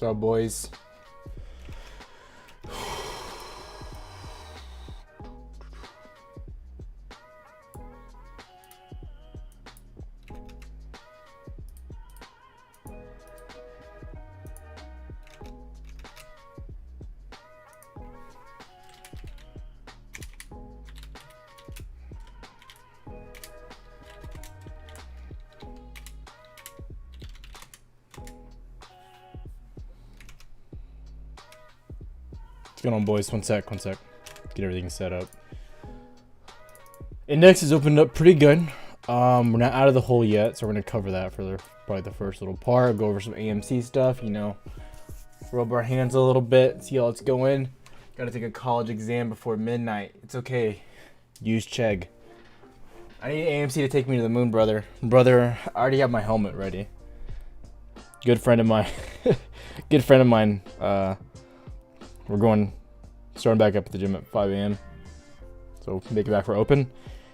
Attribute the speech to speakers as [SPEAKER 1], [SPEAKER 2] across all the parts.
[SPEAKER 1] What's up, boys? What's going on, boys? One sec. Get everything set up. Index has opened up pretty good. We're not out of the hole yet, so we're gonna cover that for probably the first little part. Go over some AMC stuff, you know, rub our hands a little bit, see how it's going. Gotta take a college exam before midnight. It's okay. Use Chegg. I need AMC to take me to the moon, brother. Brother, I already have my helmet ready. Good friend of mine. We're starting back up at the gym at 5 a.m. So make it back for open.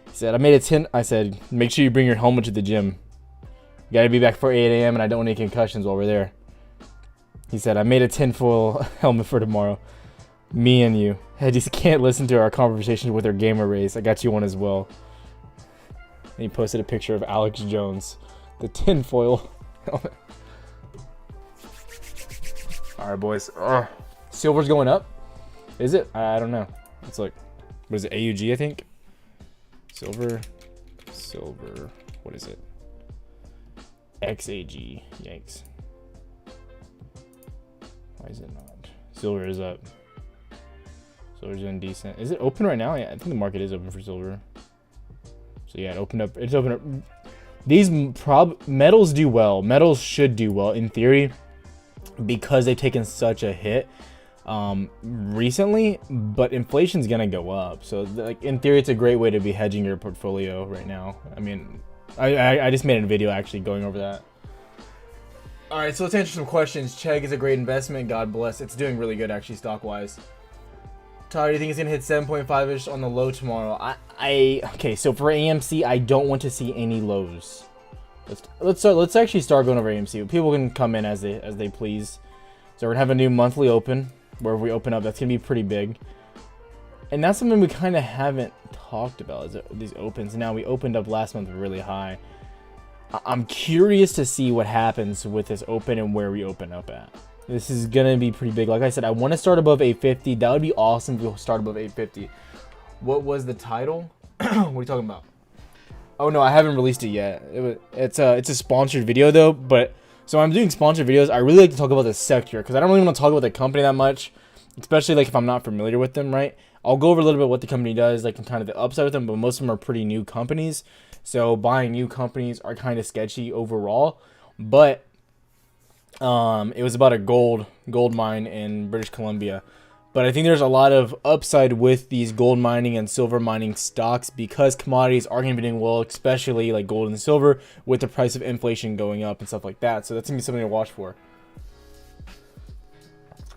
[SPEAKER 1] He said, I made a 10. I said, make sure you bring your helmet to the gym. You gotta be back for 8 a.m. and I don't want any concussions while we're there. He said, I made a tinfoil helmet for tomorrow. Me and you. I just can't listen to our conversations with our gamer race. I got you one as well. And he posted a picture of Alex Jones. The tinfoil helmet. Alright, boys. Silver's going up. Is it? I don't know. It's like, what is it? AUG, I think. Silver. What is it? XAG. Yikes. Why is it not? Silver is up. Silver's doing decent. Is it open right now? Yeah, I think the market is open for silver. So yeah, it opened up. It's open up. These metals do well. Metals should do well in theory because they've taken such a hit recently, but inflation's gonna go up, so like in theory it's a great way to be hedging your portfolio right now. I mean, I just made a video actually going over that. All right, so let's answer some questions. Chegg is a great investment, God bless. It's doing really good actually stock wise. Tyler, do you think it's gonna hit 7.5ish on the low tomorrow? Okay, so for AMC I don't want to see any lows. Let's actually start going over AMC. People can come in as they please. So we're gonna have a new monthly open where we open up. That's gonna be pretty big, and that's something we kind of haven't talked about, is these opens. Now we opened up last month really high. I'm curious to see what happens with this open and where we open up at. This is gonna be pretty big. Like I said, I want to start above 850. That would be awesome if we start above 850. What was the title? What are you talking about? Oh no, I haven't released it yet. It's a sponsored video though, but. So I'm doing sponsored videos. I really like to talk about the sector because I don't really want to talk about the company that much, especially like if I'm not familiar with them, right? I'll go over a little bit what the company does, like and kind of the upside with them, but most of them are pretty new companies. So buying new companies are kind of sketchy overall. But it was about a gold mine in British Columbia. But I think there's a lot of upside with these gold mining and silver mining stocks because commodities are going to be doing well, especially like gold and silver, with the price of inflation going up and stuff like that. So that's going to be something to watch for.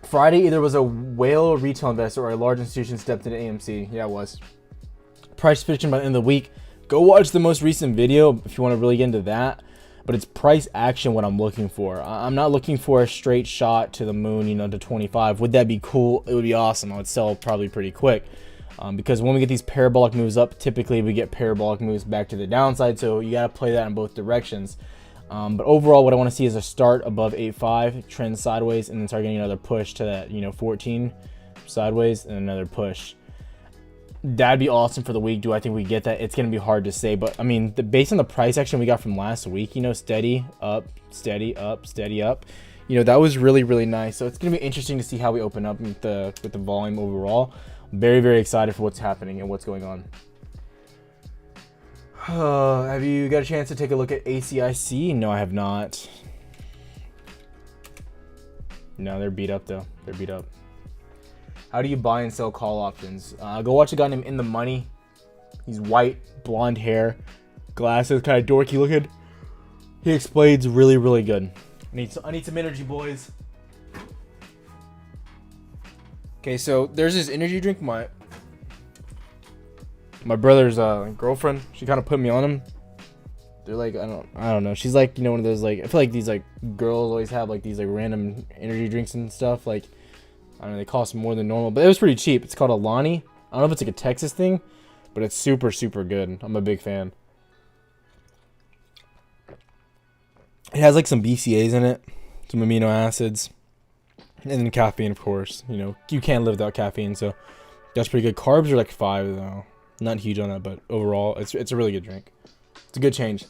[SPEAKER 1] Friday, either was a whale retail investor or a large institution stepped into AMC. Yeah, it was. Price prediction by the end of the week. Go watch the most recent video if you want to really get into that. But it's price action what I'm looking for. I'm not looking for a straight shot to the moon, you know, to 25. Would that be cool? It would be awesome. I would sell probably pretty quick. Because when we get these parabolic moves up, typically we get parabolic moves back to the downside. So you got to play that in both directions. But overall, what I want to see is a start above 8.5, trend sideways, and then start getting another push to that, you know, 14 sideways and another push. That'd be awesome for the week. Do I think we get that? It's going to be hard to say, but I mean, based on the price action we got from last week, you know, steady up, steady up, steady up, you know, that was really, really nice. So it's going to be interesting to see how we open up with the volume overall. Very, very excited for what's happening and what's going on. Have you got a chance to take a look at ACIC? No, I have not. No, they're beat up though. They're beat up. How do you buy and sell call options? Go watch a guy named In the Money. He's white, blonde hair, glasses, kind of dorky looking. He explains really, really good. I need some energy, boys. Okay, so there's this energy drink. My brother's girlfriend, she kind of put me on him. They're like, I don't know. She's like, one of those, like, I feel like these like girls always have like these like random energy drinks and stuff. Like, I don't know, they cost more than normal, but it was pretty cheap. It's called Alani. I don't know if it's like a Texas thing, but it's super, super good. I'm a big fan. It has like some BCAAs in it, some amino acids, and then caffeine, of course. You can't live without caffeine, so that's pretty good. Carbs are like 5 though. Not huge on that, but overall, it's a really good drink. It's a good change.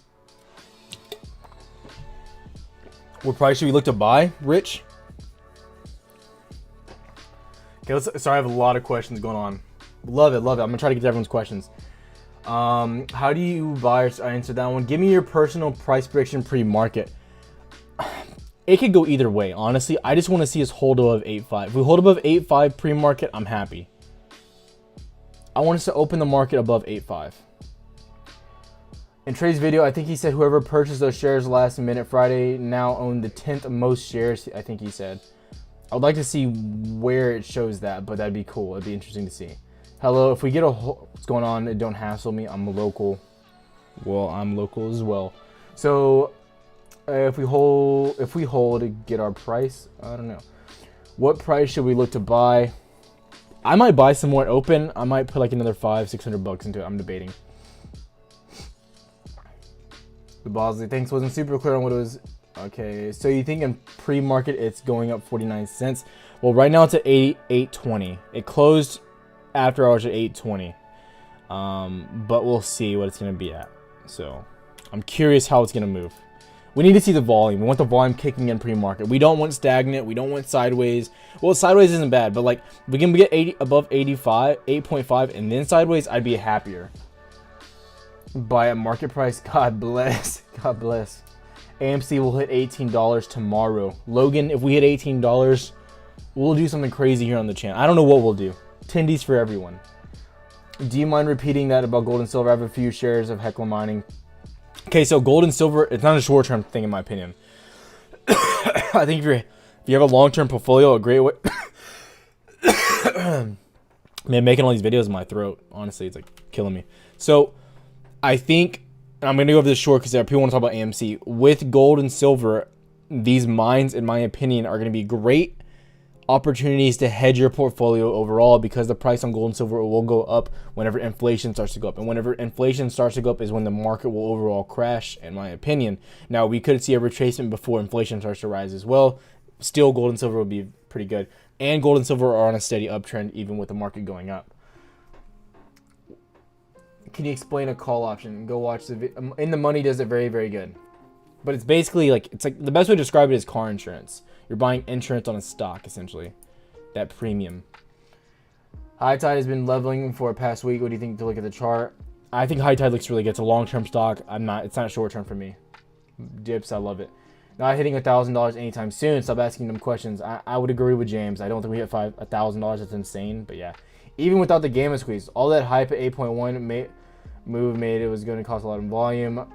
[SPEAKER 1] What price should we look to buy, Rich? Okay, sorry, I have a lot of questions going on. Love it. I'm gonna try to get to everyone's questions. How do you buy? I answered that one. Give me your personal price prediction pre-market. It could go either way, honestly. I just want to see us hold above 8.5. If we hold above 8.5 pre-market, I'm happy. I want us to open the market above 8.5. In Trey's video, I think he said whoever purchased those shares last minute Friday now own the 10th most shares, I think he said. I would like to see where it shows that, but that'd be cool. It'd be interesting to see. Hello, if we get what's going on, don't hassle me. I'm local. Well, I'm local as well. So if we hold, get our price. I don't know. What price should we look to buy? I might buy some more open. I might put like another $500-600 into it. I'm debating. The Bosley, thanks, wasn't super clear on what it was. Okay, so you think in pre-market it's going up 49 cents? Well, right now it's at 8.20. It closed after hours at 8.20. But we'll see what it's going to be at. So I'm curious how it's going to move. We need to see the volume. We want the volume kicking in pre-market. We don't want stagnant. We don't want sideways. Well, sideways isn't bad, but like we can get above 8.5, and then sideways, I'd be happier. Buy at market price. God bless. God bless. AMC will hit $18 tomorrow. Logan, if we hit $18, we'll do something crazy here on the channel. I don't know what we'll do. Tendies for everyone. Do you mind repeating that about gold and silver? I have a few shares of Hecla Mining. Okay, so gold and silver, it's not a short-term thing in my opinion. I think if you have a long-term portfolio, a great way. Man, making all these videos in my throat, honestly, it's like killing me. So I think, and I'm going to go over this short because people want to talk about AMC. With gold and silver, these mines, in my opinion, are going to be great opportunities to hedge your portfolio overall because the price on gold and silver will go up whenever inflation starts to go up. And whenever inflation starts to go up is when the market will overall crash, in my opinion. Now, we could see a retracement before inflation starts to rise as well. Still, gold and silver will be pretty good. And gold and silver are on a steady uptrend even with the market going up. Can you explain a call option? Go watch the video. In the Money does it very, very good. But it's basically like, it's like the best way to describe it is car insurance. You're buying insurance on a stock, essentially. That premium. High Tide has been leveling for a past week. What do you think to look at the chart? I think High Tide looks really good. It's a long-term stock. It's not short-term for me. Dips, I love it. Not hitting $1,000 anytime soon. Stop asking them questions. I would agree with James. I don't think we hit $1,000. That's insane. But yeah. Even without the gamma squeeze, all that hype at 8.1 move made it was going to cost a lot of volume.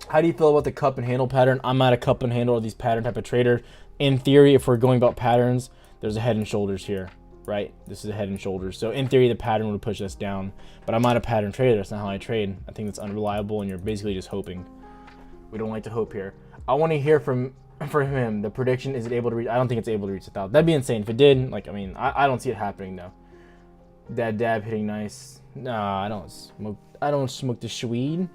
[SPEAKER 1] How do you feel about the cup and handle pattern? I'm not a cup and handle or these pattern type of trader. In theory, if we're going about patterns, there's a head and shoulders here, right? This is a head and shoulders. So in theory, the pattern would push us down. But I'm not a pattern trader. That's not how I trade. I think that's unreliable, and you're basically just hoping. We don't like to hope here. I want to hear from him. The prediction, is it able to reach? I don't think it's able to reach 1,000. That'd be insane. If it did, like, I mean, I don't see it happening though. That dab hitting nice. Nah, I don't smoke the Swede.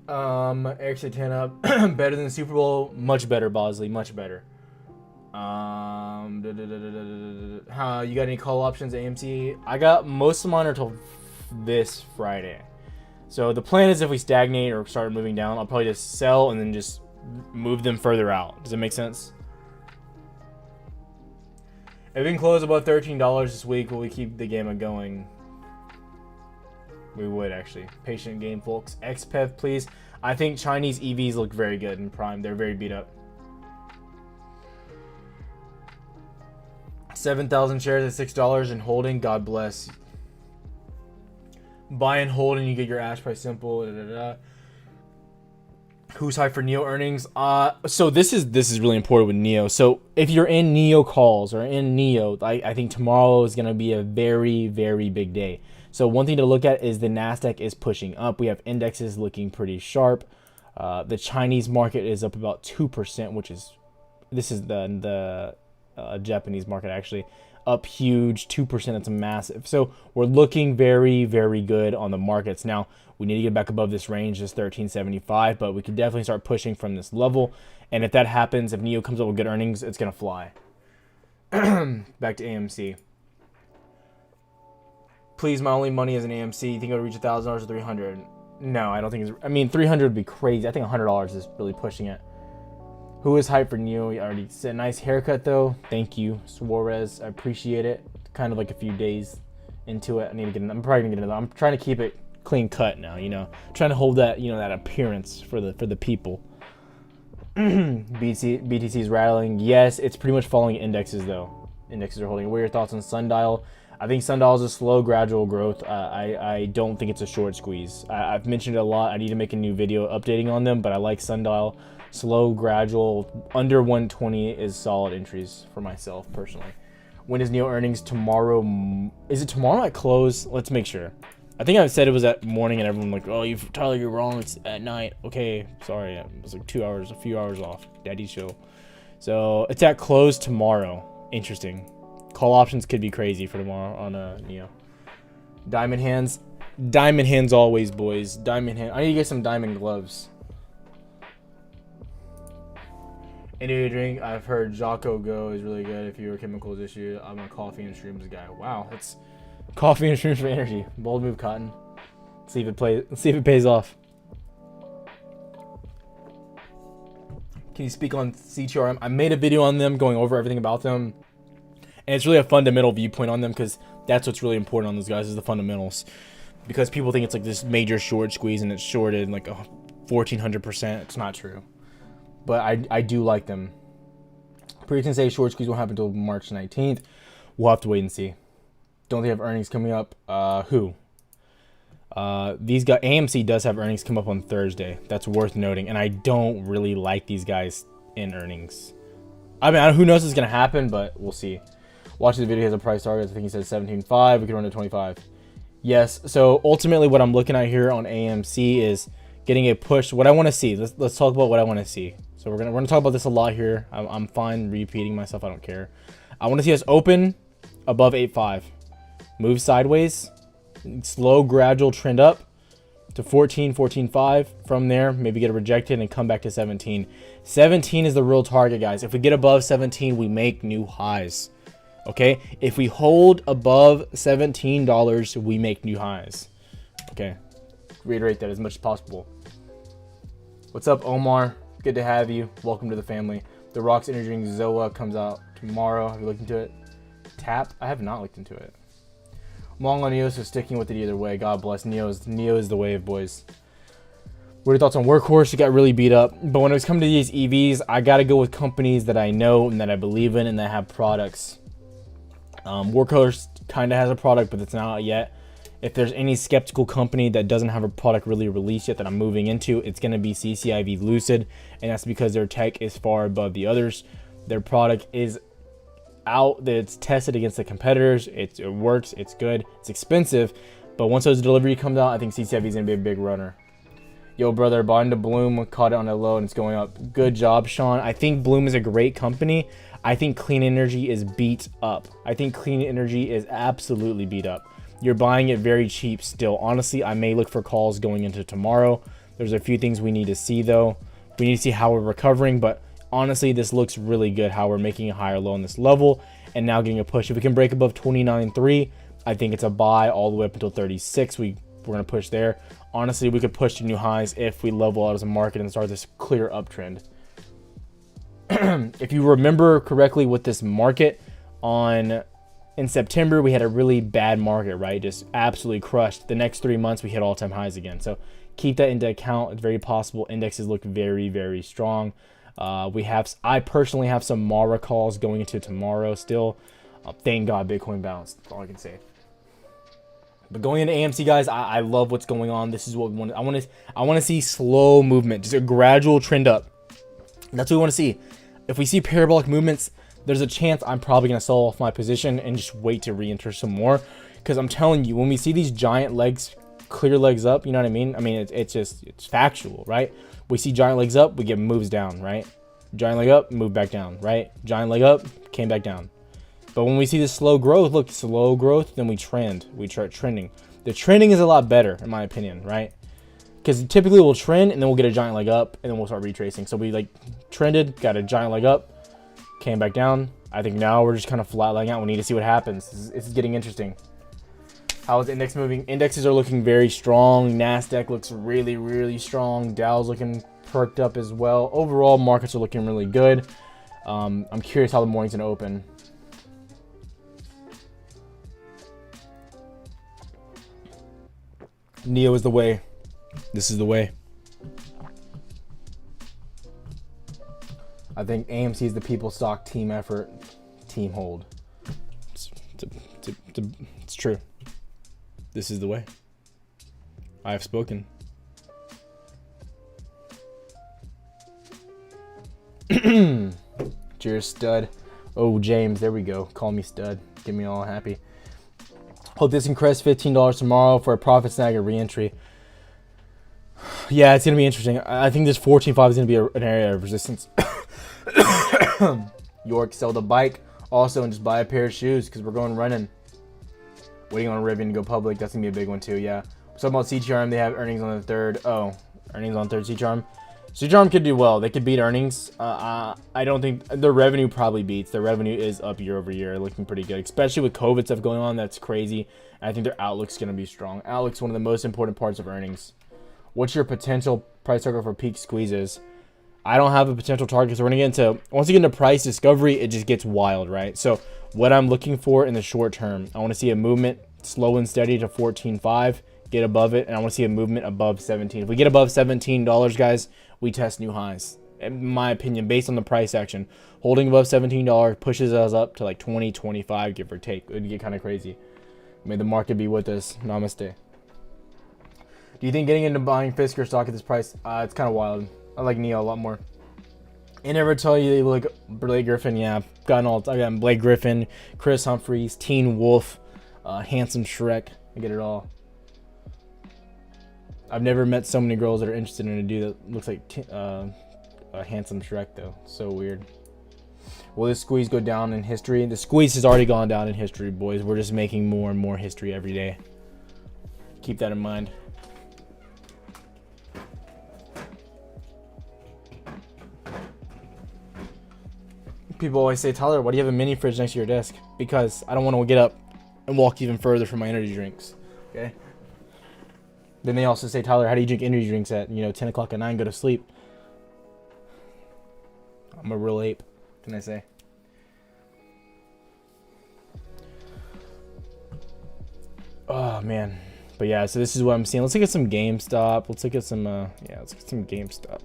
[SPEAKER 1] Eric said 10 up. Better than the Super Bowl. Much better, Bosley. Much better. How you got any call options, AMC? I got most of mine until this Friday. So the plan is if we stagnate or start moving down, I'll probably just sell and then just move them further out. Does that make sense? If we can close above $13 this week, will we keep the gamma going? We would, actually. Patient game, folks. XPEV, please. I think Chinese EVs look very good in Prime. They're very beat up. 7,000 shares at $6 and holding. God bless. Buy and hold and you get your ash price simple. Da, da, da. Who's high for NEO earnings? So this is really important with NEO. So if you're in NEO calls or in NEO, I think tomorrow is going to be a very, very big day. So one thing to look at is the Nasdaq is pushing up. We have indexes looking pretty sharp. The Chinese market is up about 2%, which is, this is the Japanese market actually, up huge, 2%. That's massive. So we're looking very, very good on the markets. Now, we need to get back above this range, this 1375, but we can definitely start pushing from this level. And if that happens, if NEO comes up with good earnings, it's going to fly. Back to AMC. Please, my only money is an AMC. You think it'll reach $1,000 or 300? No, I don't think it's, I mean, 300 would be crazy. I think $100 is really pushing it. Who is hyped for NEO? I already said nice haircut though. Thank you, Suarez. I appreciate it. Kind of like a few days into it. I need to get, I'm probably gonna get another. I'm trying to keep it clean cut now, you know. Trying to hold that, you know, that appearance for the people. BTC is rattling. Yes, it's pretty much following indexes though. Indexes are holding. What are your thoughts on Sundial? I think Sundial is a slow, gradual growth. I don't think it's a short squeeze. I've mentioned it a lot. I need to make a new video updating on them, but I like Sundial. Slow, gradual, under 120 is solid entries for myself personally. When is NEO earnings? Tomorrow? Is it tomorrow at close? Let's make sure. I think I said it was at morning, and everyone like, oh, Tyler, you're wrong. It's at night. Okay, sorry. It was like 2 hours, a few hours off. Daddy's show. So it's at close tomorrow. Interesting. Call options could be crazy for tomorrow on NEO. Diamond hands. Diamond hands always, boys. Diamond hand. I need to get some diamond gloves. Any drink? I've heard Jocko Go is really good if your chemicals issue. I'm a coffee and shrooms guy. Wow, that's coffee and shrooms for energy. Bold move, Cotton. See if it pays off. Can you speak on CTRM? I made a video on them, going over everything about them, and it's really a fundamental viewpoint on them because that's what's really important on those guys is the fundamentals. Because people think it's like this major short squeeze and it's shorted like 1,400%. It's not true. But I do like them. Pre-can say short squeeze won't happen until March 19th. We'll have to wait and see. Don't they have earnings coming up? Who? These guys, AMC does have earnings come up on Thursday. That's worth noting. And I don't really like these guys in earnings. I mean, who knows what's going to happen, but we'll see. Watch the video, he has a price target. I think he said 17.5. We could run to 25. Yes. So ultimately what I'm looking at here on AMC is getting a push. What I want to see. Let's talk about what I want to see. So we're gonna talk about this a lot here. I'm fine repeating myself. I don't care. I want to see us open above 8.5, move sideways, slow gradual trend up to 14.5. From there, maybe get it rejected and come back to 17. 17 is the real target, guys. If we get above 17, we make new highs. Okay. If we hold above $17, we make new highs. Okay. Reiterate that as much as possible. What's up, Omar? Good to have you. Welcome to the family. The Rock's energy drink Zoa comes out tomorrow. Have you looked into it? Tap? I have not looked into it. I'm long on NEO, so sticking with it either way. God bless. NEO is the wave, boys. What are your thoughts on Workhorse? It got really beat up. But when it's come to these EVs, I got to go with companies that I know and that I believe in and that have products. Workhorse kind of has a product, but it's not out yet. If there's any skeptical company that doesn't have a product really released yet that I'm moving into, it's going to be CCIV Lucid, and that's because their tech is far above the others. Their product is out, that it's tested against the competitors. It works, it's good, it's expensive, but once those delivery comes out, I think CCIV is going to be a big runner. Yo, brother, bought into Bloom, caught it on a low, and it's going up. Good job, Sean. I think Bloom is a great company. I think Clean Energy is beat up. I think Clean Energy is absolutely beat up. You're buying it very cheap still. Honestly, I may look for calls going into tomorrow. There's a few things we need to see, though. We need to see how we're recovering, but honestly, this looks really good, how we're making a higher low on this level and now getting a push. If we can break above 29.3, I think it's a buy all the way up until 36. We're going to push there. Honestly, we could push to new highs if we level out as a market and start this clear uptrend. If you remember correctly with this market in September, we had a really bad market, right? Just absolutely crushed. The next 3 months, we hit all-time highs again. So keep that into account. It's very possible. Indexes look very, very strong. I personally have some Mara calls going into tomorrow still. Thank God Bitcoin bounced. That's all I can say. But going into AMC, guys, I love what's going on. This is what we want. I want to see slow movement, just a gradual trend up. That's what we want to see. If we see parabolic movements, there's a chance I'm probably going to sell off my position and just wait to re-enter some more. Because I'm telling you, when we see these giant legs, clear legs up, you know what I mean? I mean, it's factual, right? We see giant legs up, we get moves down, right? Giant leg up, move back down, right? Giant leg up, came back down. But when we see this slow growth, look, slow growth, then we trend. We start trending. The trending is a lot better, in my opinion, right? Because typically we'll trend, and then we'll get a giant leg up, and then we'll start retracing. So we like trended, got a giant leg up, came back down. I think now we're just kind of flat lying out. We need to see what happens. It's getting interesting. How is the index moving? Indexes are looking very strong. Nasdaq looks really, really strong. Dow's looking perked up as well. Overall, markets are looking really good. I'm curious how the morning's gonna open. Neo is the way. This is the way. I think AMC is the people stock, team effort, team hold. It's true. This is the way. I have spoken. Cheers, stud. Oh, James, there we go. Call me stud. Get me all happy. Hope this can crest $15 tomorrow for a profit snag or re-entry. Yeah, it's going to be interesting. I think this 14.5 is going to be an area of resistance. York, sell the bike. Also, and just buy a pair of shoes because we're going running. Waiting on Rivian to go public. That's going to be a big one too, yeah. So about CTRM, they have earnings on the 3rd. Oh, earnings on 3rd CTRM. CTRM could do well. They could beat earnings. I don't think their revenue probably beats. Their revenue is up year over year, looking pretty good, especially with COVID stuff going on. That's crazy. And I think their outlook's going to be strong. Outlook's one of the most important parts of earnings. What's your potential price target for peak squeezes? I don't have a potential target. So we're going to get into, once you get into price discovery, it just gets wild, right? So what I'm looking for in the short term, I want to see a movement slow and steady to 14.5, get above it, and I want to see a movement above 17. If we get above $17, guys, we test new highs. In my opinion, based on the price action, holding above $17 pushes us up to like 20, 25, give or take. It would get kind of crazy. May the market be with us. Namaste. Do you think getting into buying Fisker stock at this price? It's kind of wild. I like Neo a lot more. I never tell you they look Blake Griffin. Yeah, I've gotten Blake Griffin, Chris Humphreys, Teen Wolf, Handsome Shrek. I get it all. I've never met so many girls that are interested in a dude that looks like a Handsome Shrek though. So weird. Will this squeeze go down in history? The squeeze has already gone down in history, boys. We're just making more and more history every day. Keep that in mind. People always say, Tyler, why do you have a mini fridge next to your desk? Because I don't want to get up and walk even further for my energy drinks. Okay. Then they also say, Tyler, how do you drink energy drinks at 10 o'clock at night and go to sleep? I'm a real ape. What can I say? Oh man. But yeah, so this is what I'm seeing. Let's look at some GameStop. Let's look at some let's get some GameStop.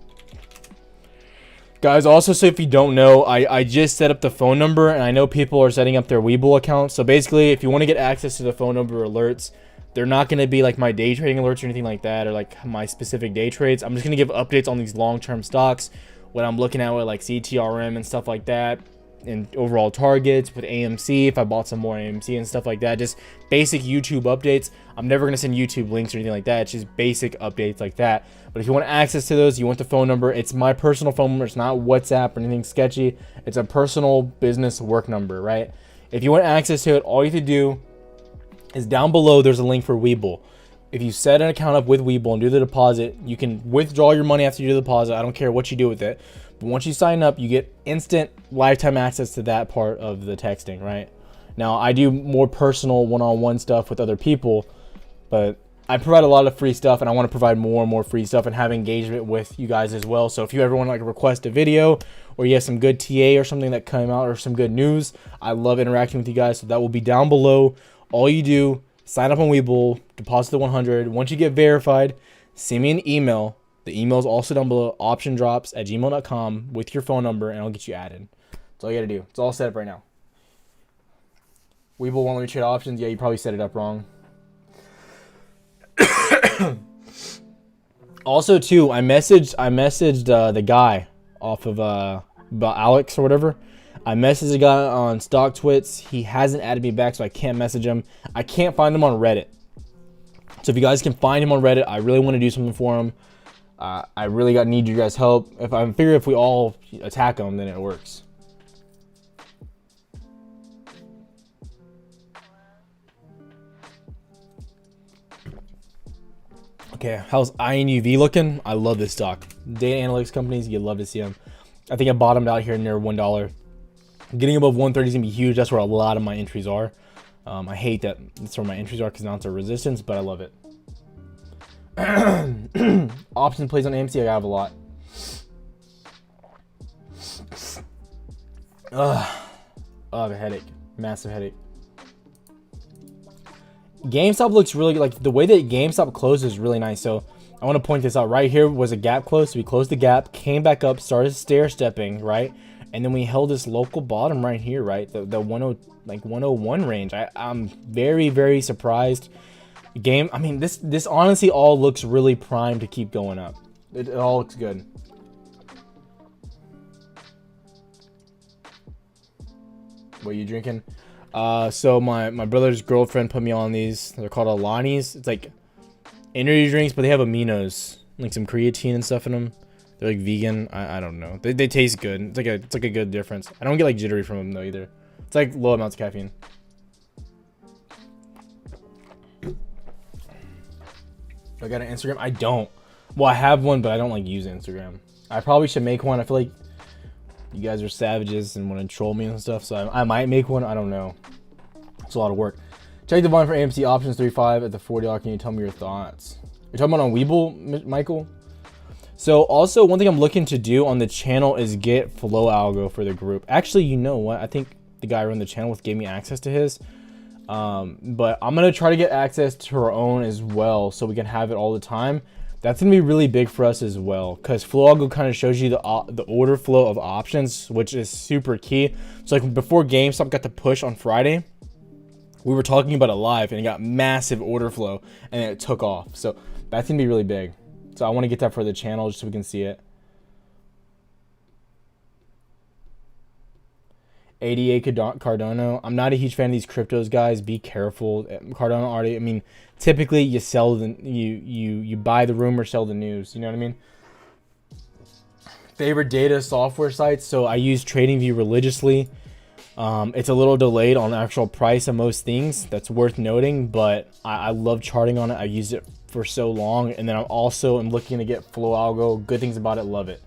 [SPEAKER 1] Guys, also, so if you don't know, I just set up the phone number, and I know people are setting up their Webull accounts. So basically, if you want to get access to the phone number alerts, they're not going to be like my day trading alerts or anything like that, or like my specific day trades. I'm just going to give updates on these long-term stocks, what I'm looking at with like CTRM and stuff like that, and overall targets with AMC, if I bought some more AMC and stuff like that. Just basic YouTube updates. I'm never going to send YouTube links or anything like that. It's just basic updates like that. But if you want access to those, you want the phone number. It's my personal phone number. It's not WhatsApp or anything sketchy. It's a personal business work number, right? If you want access to it, all you have to do is down below, there's a link for Webull. If you set an account up with Webull and do the deposit, you can withdraw your money after you do the deposit. I don't care what you do with it. But once you sign up, you get instant lifetime access to that part of the texting, right? Now, I do more personal one-on-one stuff with other people, but I provide a lot of free stuff, and I want to provide more and more free stuff and have engagement with you guys as well. So if you ever want to like request a video, or you have some good TA or something that came out, or some good news, I love interacting with you guys. So that will be down below. All you do, sign up on Webull, deposit the 100. Once you get verified, send me an email. The email is also down below, optiondrops@gmail.com with your phone number, and I'll get you added. That's all you got to do. It's all set up right now. Webull won't let me trade options. Yeah, you probably set it up wrong. Also, too, I messaged the guy off of about Alex or whatever. I messaged a guy on StockTwits. He hasn't added me back, so I can't message him. I can't find him on Reddit. So if you guys can find him on Reddit, I really want to do something for him. I really need you guys' help. I figure if we all attack him, then it works. Okay, how's INUV looking? I love this stock. Data analytics companies, you love to see them. I think I bottomed out here near $1. Getting above 130 is gonna be huge. That's where a lot of my entries are. I hate that that's where my entries are because now it's a resistance, but I love it. Option plays on AMC, I have a lot. I have a headache, massive headache. GameStop looks really good. Like the way that GameStop closed is really nice. So I want to point this out. Right here was a gap close. So we closed the gap, came back up, started stair stepping, right? And then we held this local bottom right here, right? The 101 range. I'm very, very surprised. I mean, this honestly all looks really primed to keep going up. It all looks good. What are you drinking? So my brother's girlfriend put me on these. They're called Alani's. It's like energy drinks, but they have aminos, like some creatine and stuff in them. They're like vegan. I don't know. They taste good. It's like a good difference. I don't get like jittery from them though either. It's like low amounts of caffeine. I got an Instagram. I don't. Well, I have one, but I don't like use Instagram. I probably should make one. I feel like you guys are savages and want to troll me and stuff, so I might make one. I don't know. It's a lot of work. Check the volume for AMC options 3.5 at the $40. Can you tell me your thoughts? You're talking about on Webull, Michael? So also one thing I'm looking to do on the channel is get flow algo for the group. Actually, you know what? I think the guy running the channel with gave me access to his. But I'm gonna try to get access to our own as well, so we can have it all the time. That's gonna be really big for us as well, because flow algo kind of shows you the order flow of options, which is super key. So like before GameStop got the push on Friday, we were talking about it live, and it got massive order flow, and it took off. So that's gonna be really big. So I want to get that for the channel just so we can see it. ADA Cardano. I'm not a huge fan of these cryptos, guys. Be careful. Cardano already. I mean, typically you sell the you buy the rumor, sell the news. You know what I mean? Favorite data software sites. So I use TradingView religiously. It's a little delayed on the actual price of most things. That's worth noting, but I love charting on it. I used it for so long, and then I'm looking to get flow algo. Good things about it. Love it.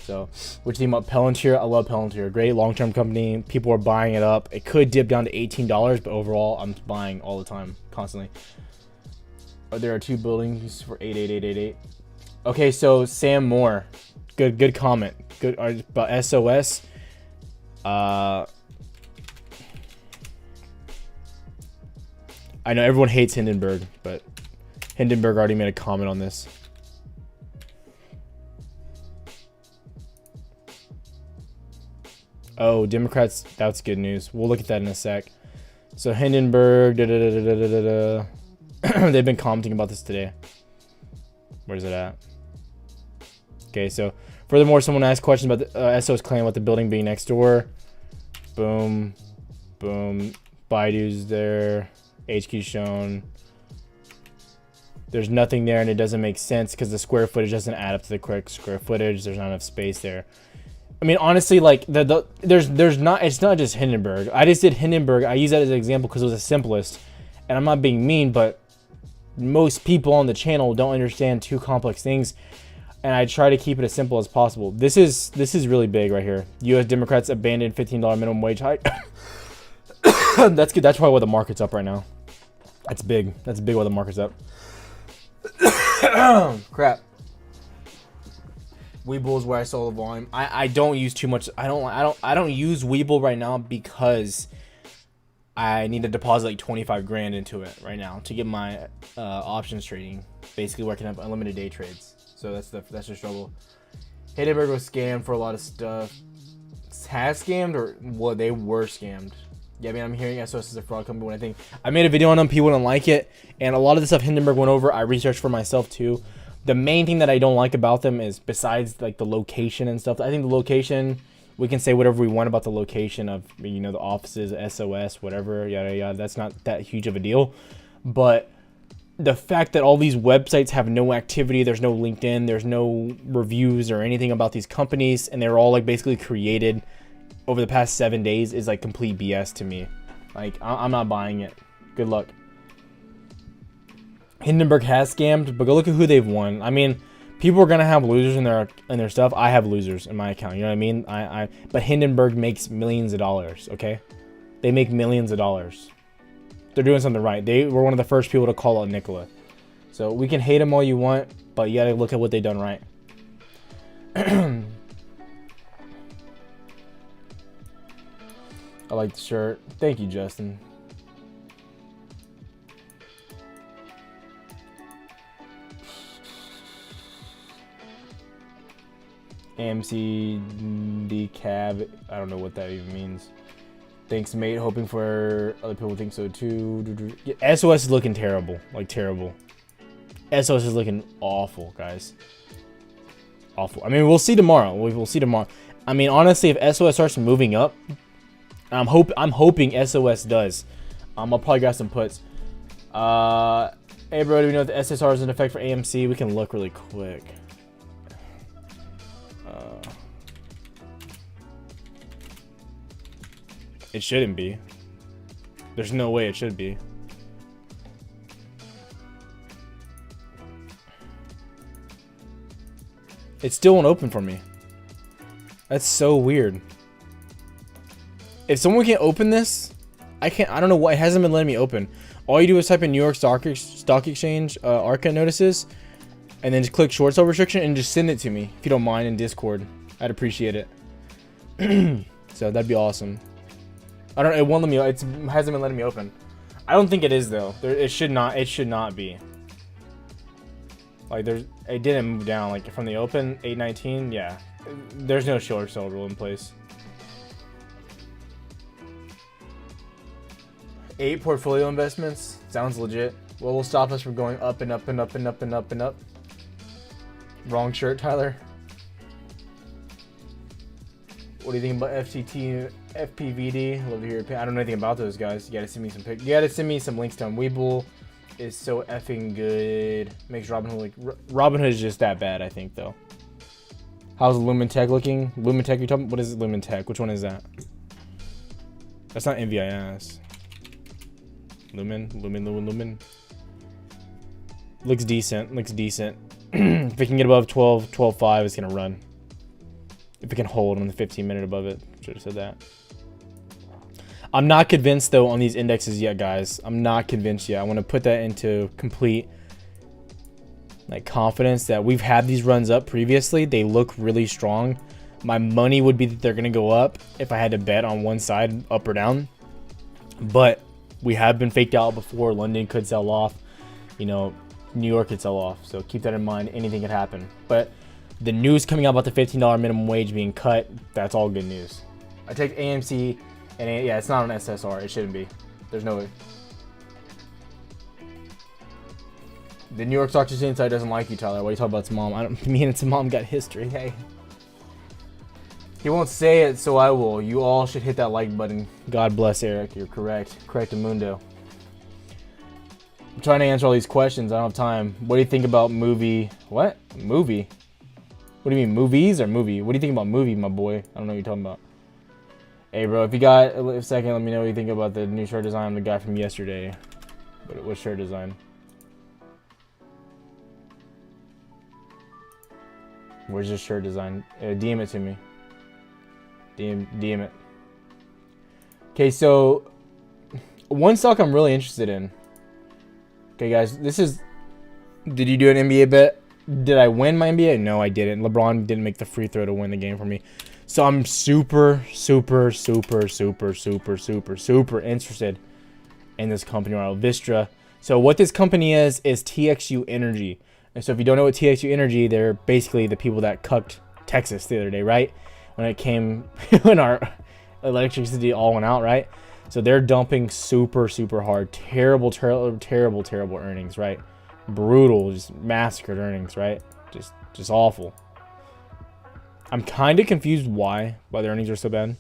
[SPEAKER 1] So, what you think about Palantir? I love Palantir. Great long-term company. People are buying it up. It could dip down to $18, but overall, I'm buying all the time, constantly. There are 2 buildings for 88888. Okay, so Sam Moore, good comment. Good about SOS. I know everyone hates Hindenburg, but Hindenburg already made a comment on this. Oh, Democrats, that's good news. We'll look at that in a sec. So Hindenburg, they've been commenting about this today. Where's it at? Okay, so furthermore, someone asked questions about the SO's claim about the building being next door. Boom, boom. Baidu's there. HQ shown. There's nothing there, and it doesn't make sense because the square footage doesn't add up to the correct square footage. There's not enough space there. I mean, honestly, like there's not. It's not just Hindenburg. I just did Hindenburg. I use that as an example because it was the simplest, and I'm not being mean, but most people on the channel don't understand too complex things, and I try to keep it as simple as possible. This is really big right here. U.S. Democrats abandoned $15 minimum wage hike. That's good. That's probably why the market's up right now. That's big. That's big why the market's up. Crap. Webull is where I saw the volume. I don't use too much. I don't use Webull right now because I need to deposit like 25 grand into it right now to get my options trading, basically where I can have unlimited day trades. So that's the struggle. Hindenburg was scammed for a lot of stuff. Has scammed, or what? They were scammed. Yeah, I mean, I'm hearing SOS is a fraud company when I think I made a video on them, people wouldn't like it, and a lot of the stuff Hindenburg went over, I researched for myself too. The main thing that I don't like about them is, besides like the location and stuff, I think the location We can say whatever we want about the location of, you know, the offices, SOS, whatever, yada yada. That's not that huge of a deal. But the fact that all these websites have no activity, there's no LinkedIn, there's no reviews or anything about these companies, and they're all like basically created over the past 7 days is like complete BS to me. Like, I'm not buying it. Good luck. Hindenburg has scammed, but go look at who they've won. I mean, people are gonna have losers in their stuff. I have losers in my account. You know what I mean? But Hindenburg makes millions of dollars. Okay, they make millions of dollars. They're doing something right. They were one of the first people to call out Nikola. So we can hate them all you want, but you gotta look at what they've done right. I like the shirt. Thank you, Justin. AMC cab. I don't know what that even means. Thanks, mate. Hoping for other people think so too. Yeah, SOS is looking terrible. Like terrible. SOS is looking awful, guys. Awful. I mean, we'll see tomorrow. We'll see tomorrow. I mean, honestly, if SOS starts moving up, I'm hoping SOS does. I'll probably grab some puts. Hey, bro, do we know if the SSR is in effect for AMC? We can look really quick. It shouldn't be. There's no way it should be. It still won't open for me. That's so weird. If someone can't open this, I can't. I don't know why it hasn't been letting me open. All you do is type in New York Stock Exchange ARCA notices, and then just click short sale restriction and just send it to me if you don't mind in Discord. I'd appreciate it. So that'd be awesome. I don't. It won't let me. It hasn't been letting me open. I don't think it is though. It should not. It should not be. Like there's. It didn't move down. Like from the open 819. Yeah. There's no short sale rule in place. 8 portfolio investments sounds legit. What will stop us from going up and up and up and up and up and up? Wrong shirt, Tyler. What do you think about FTT, FPVD? Love to hear your I don't know anything about those guys. You gotta send me some pics. You gotta send me some links to them. Webull is so effing good. Makes Robinhood like Robinhood is just that bad, I think though. How's Lumen Tech looking? Lumen Tech, you talking? What is Lumen Tech? Which one is that? That's not NVIS. Lumen. Looks decent. Looks decent. If it can get above 12.5, it's gonna run. If it can hold on the 15-minute above it, should have said that. I'm not convinced though on these indexes yet, guys. I'm not convinced yet. I want to put that into complete like confidence that we've had these runs up previously. They look really strong. My money would be that they're gonna go up if I had to bet on one side, up or down. But we have been faked out before. London could sell off. You know, New York could sell off. So keep that in mind. Anything could happen. But the news coming out about the $15 minimum wage being cut, that's all good news. I take AMC, and yeah, it's not an SSR. It shouldn't be. There's no way. The New York Stock Exchange side doesn't like you, Tyler. What are you talking about? It's mom. Me and it's mom got history. Hey. He won't say it, so I will. You all should hit that like button. God bless Eric. You're correct. Correct, Amundo. I'm trying to answer all these questions. I don't have time. What do you think about movie? What? Movie? What do you mean, movies or movie? What do you think about movie, my boy? I don't know what you're talking about. Hey, bro, if you got a second, let me know what you think about the new shirt design. The guy from yesterday. What shirt design? Where's your shirt design? DM it to me. DM it. Okay, so one stock I'm really interested in. Okay, guys, this is. Did you do an NBA bet? Did I win my NBA? No, I didn't. LeBron didn't make the free throw to win the game for me. So I'm super interested in this company right now, Vistra. So what this company is TXU Energy. And so if you don't know what TXU Energy, they're basically the people that cucked Texas the other day, right? When it came, when our electricity all went out, right? So they're dumping super hard. Terrible earnings, right? Brutal, just massacred earnings, right? Just awful. I'm kind of confused why their earnings are so bad.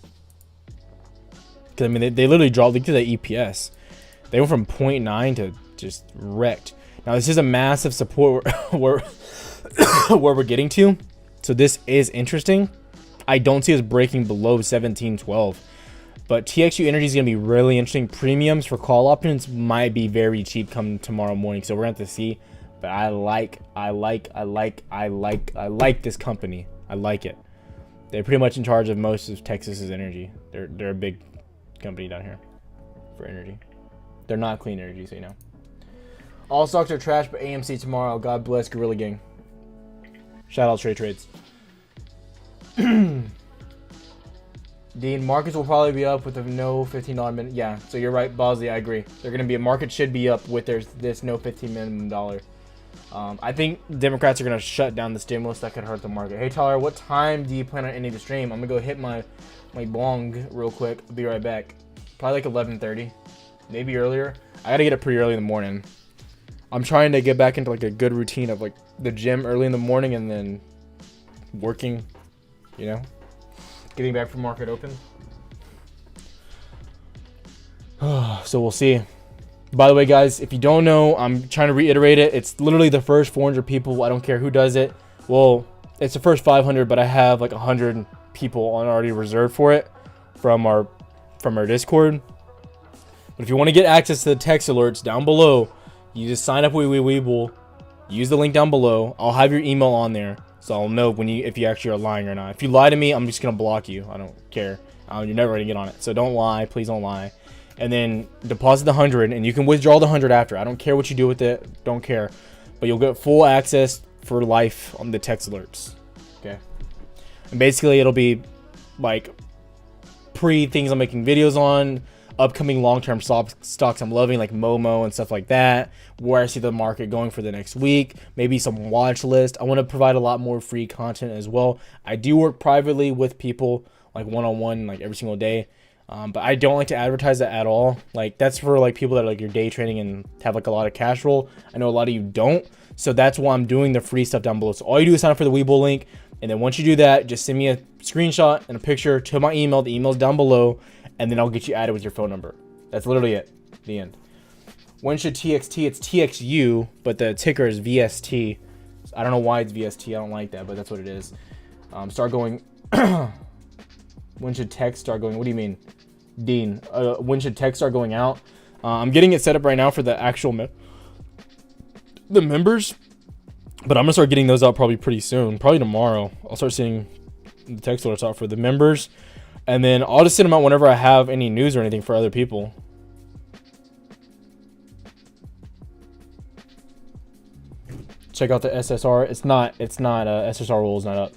[SPEAKER 1] Because I mean, they literally dropped. Look at the EPS. They went from 0.9 to just wrecked. Now this is a massive support where we're getting to. So this is interesting. I don't see us breaking below 17.12. But TXU Energy is going to be really interesting. Premiums for call options might be very cheap come tomorrow morning. So we're going to have to see. But I like this company. I like it. They're pretty much in charge of most of Texas's energy. They're a big company down here for energy. They're not clean energy, so you know. All stocks are trash, but AMC tomorrow. God bless Gorilla Gang. Shout out Trade Trades. Dean, markets will probably be up with the no $15 minute. Yeah, so you're right, Bosley. I agree. They're gonna be market should be up with this no $15 minimum dollar. I think Democrats are gonna shut down the stimulus. That could hurt the market. Hey Tyler, what time do you plan on ending the stream? I'm gonna go hit my bong real quick. I'll be right back. Probably like 11:30, maybe earlier. I gotta get up pretty early in the morning. I'm trying to get back into like a good routine of like the gym early in the morning and then working, you know, getting back from market open. So we'll see. By the way, guys, if you don't know, I'm trying to reiterate it. It's literally the first 400 people. I don't care who does it. Well, it's the first 500, but I have like 100 people already reserved for it from our Discord. But if you want to get access to the text alerts down below, you just sign up with Weeble. Use the link down below. I'll have your email on there, so I'll know if you actually are lying or not. If you lie to me, I'm just gonna block you. I don't care. You're never gonna get on it. So don't lie. Please don't lie. And then deposit the 100, and you can withdraw the 100 after. I don't care what you do with it. Don't care. But you'll get full access for life on the text alerts. Okay. And basically, it'll be like things I'm making videos on, upcoming long-term stocks I'm loving, like Momo and stuff like that, where I see the market going for the next week, maybe some watch list. I want to provide a lot more free content as well. I do work privately with people, like one-on-one, like every single day. But I don't like to advertise that at all. Like that's for like people that are like you're day trading and have like a lot of cash roll. I know a lot of you don't. So that's why I'm doing the free stuff down below. So all you do is sign up for the Webull link. And then once you do that, just send me a screenshot and a picture to my email. The email's down below. And then I'll get you added with your phone number. That's literally it. The end. When should TXT? It's TXU, but the ticker is VST. I don't know why it's VST. I don't like that, but that's what it is. Start going. When should text start going? What do you mean? Dean, when should text start going out? I'm getting it set up right now for the actual the members, but I'm gonna start getting those out probably pretty soon, probably tomorrow. I'll start sending the text alerts out for the members, and then I'll just send them out whenever I have any news or anything for other people. Check out the SSR. It's not SSR roll is not up.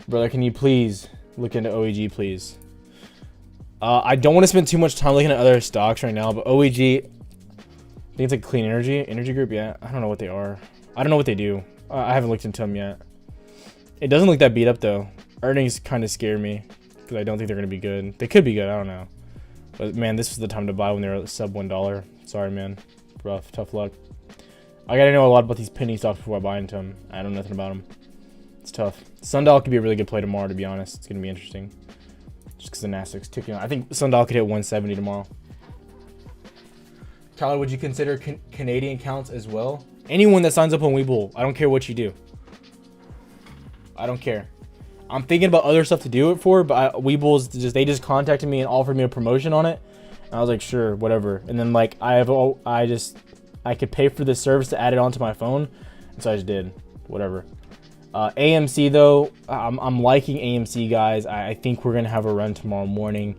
[SPEAKER 1] Brother, can you please look into OEG, please? I don't want to spend too much time looking at other stocks right now, but OEG, I think it's like Clean Energy Group. Yeah, I don't know what they are. I don't know what they do. I haven't looked into them yet. It doesn't look that beat up though. Earnings kind of scare me because I don't think they're going to be good. They could be good. I don't know. But man, this was the time to buy when they were sub $1. Sorry, man. Rough. Tough luck. I got to know a lot about these penny stocks before I buy into them. I know nothing about them. It's tough. Sundial could be a really good play tomorrow, to be honest. It's going to be interesting. Just because the Nasdaq's ticking on. I think Sundial could hit 170 tomorrow. Tyler, would you consider Canadian counts as well? Anyone that signs up on Webull, I don't care what you do. I don't care. I'm thinking about other stuff to do it for, but Webull's they just contacted me and offered me a promotion on it. And I was like, sure, whatever. And then like I could pay for this service to add it onto my phone, and so I just did. Whatever. AMC though, I'm liking AMC, guys. I think we're gonna have a run tomorrow morning.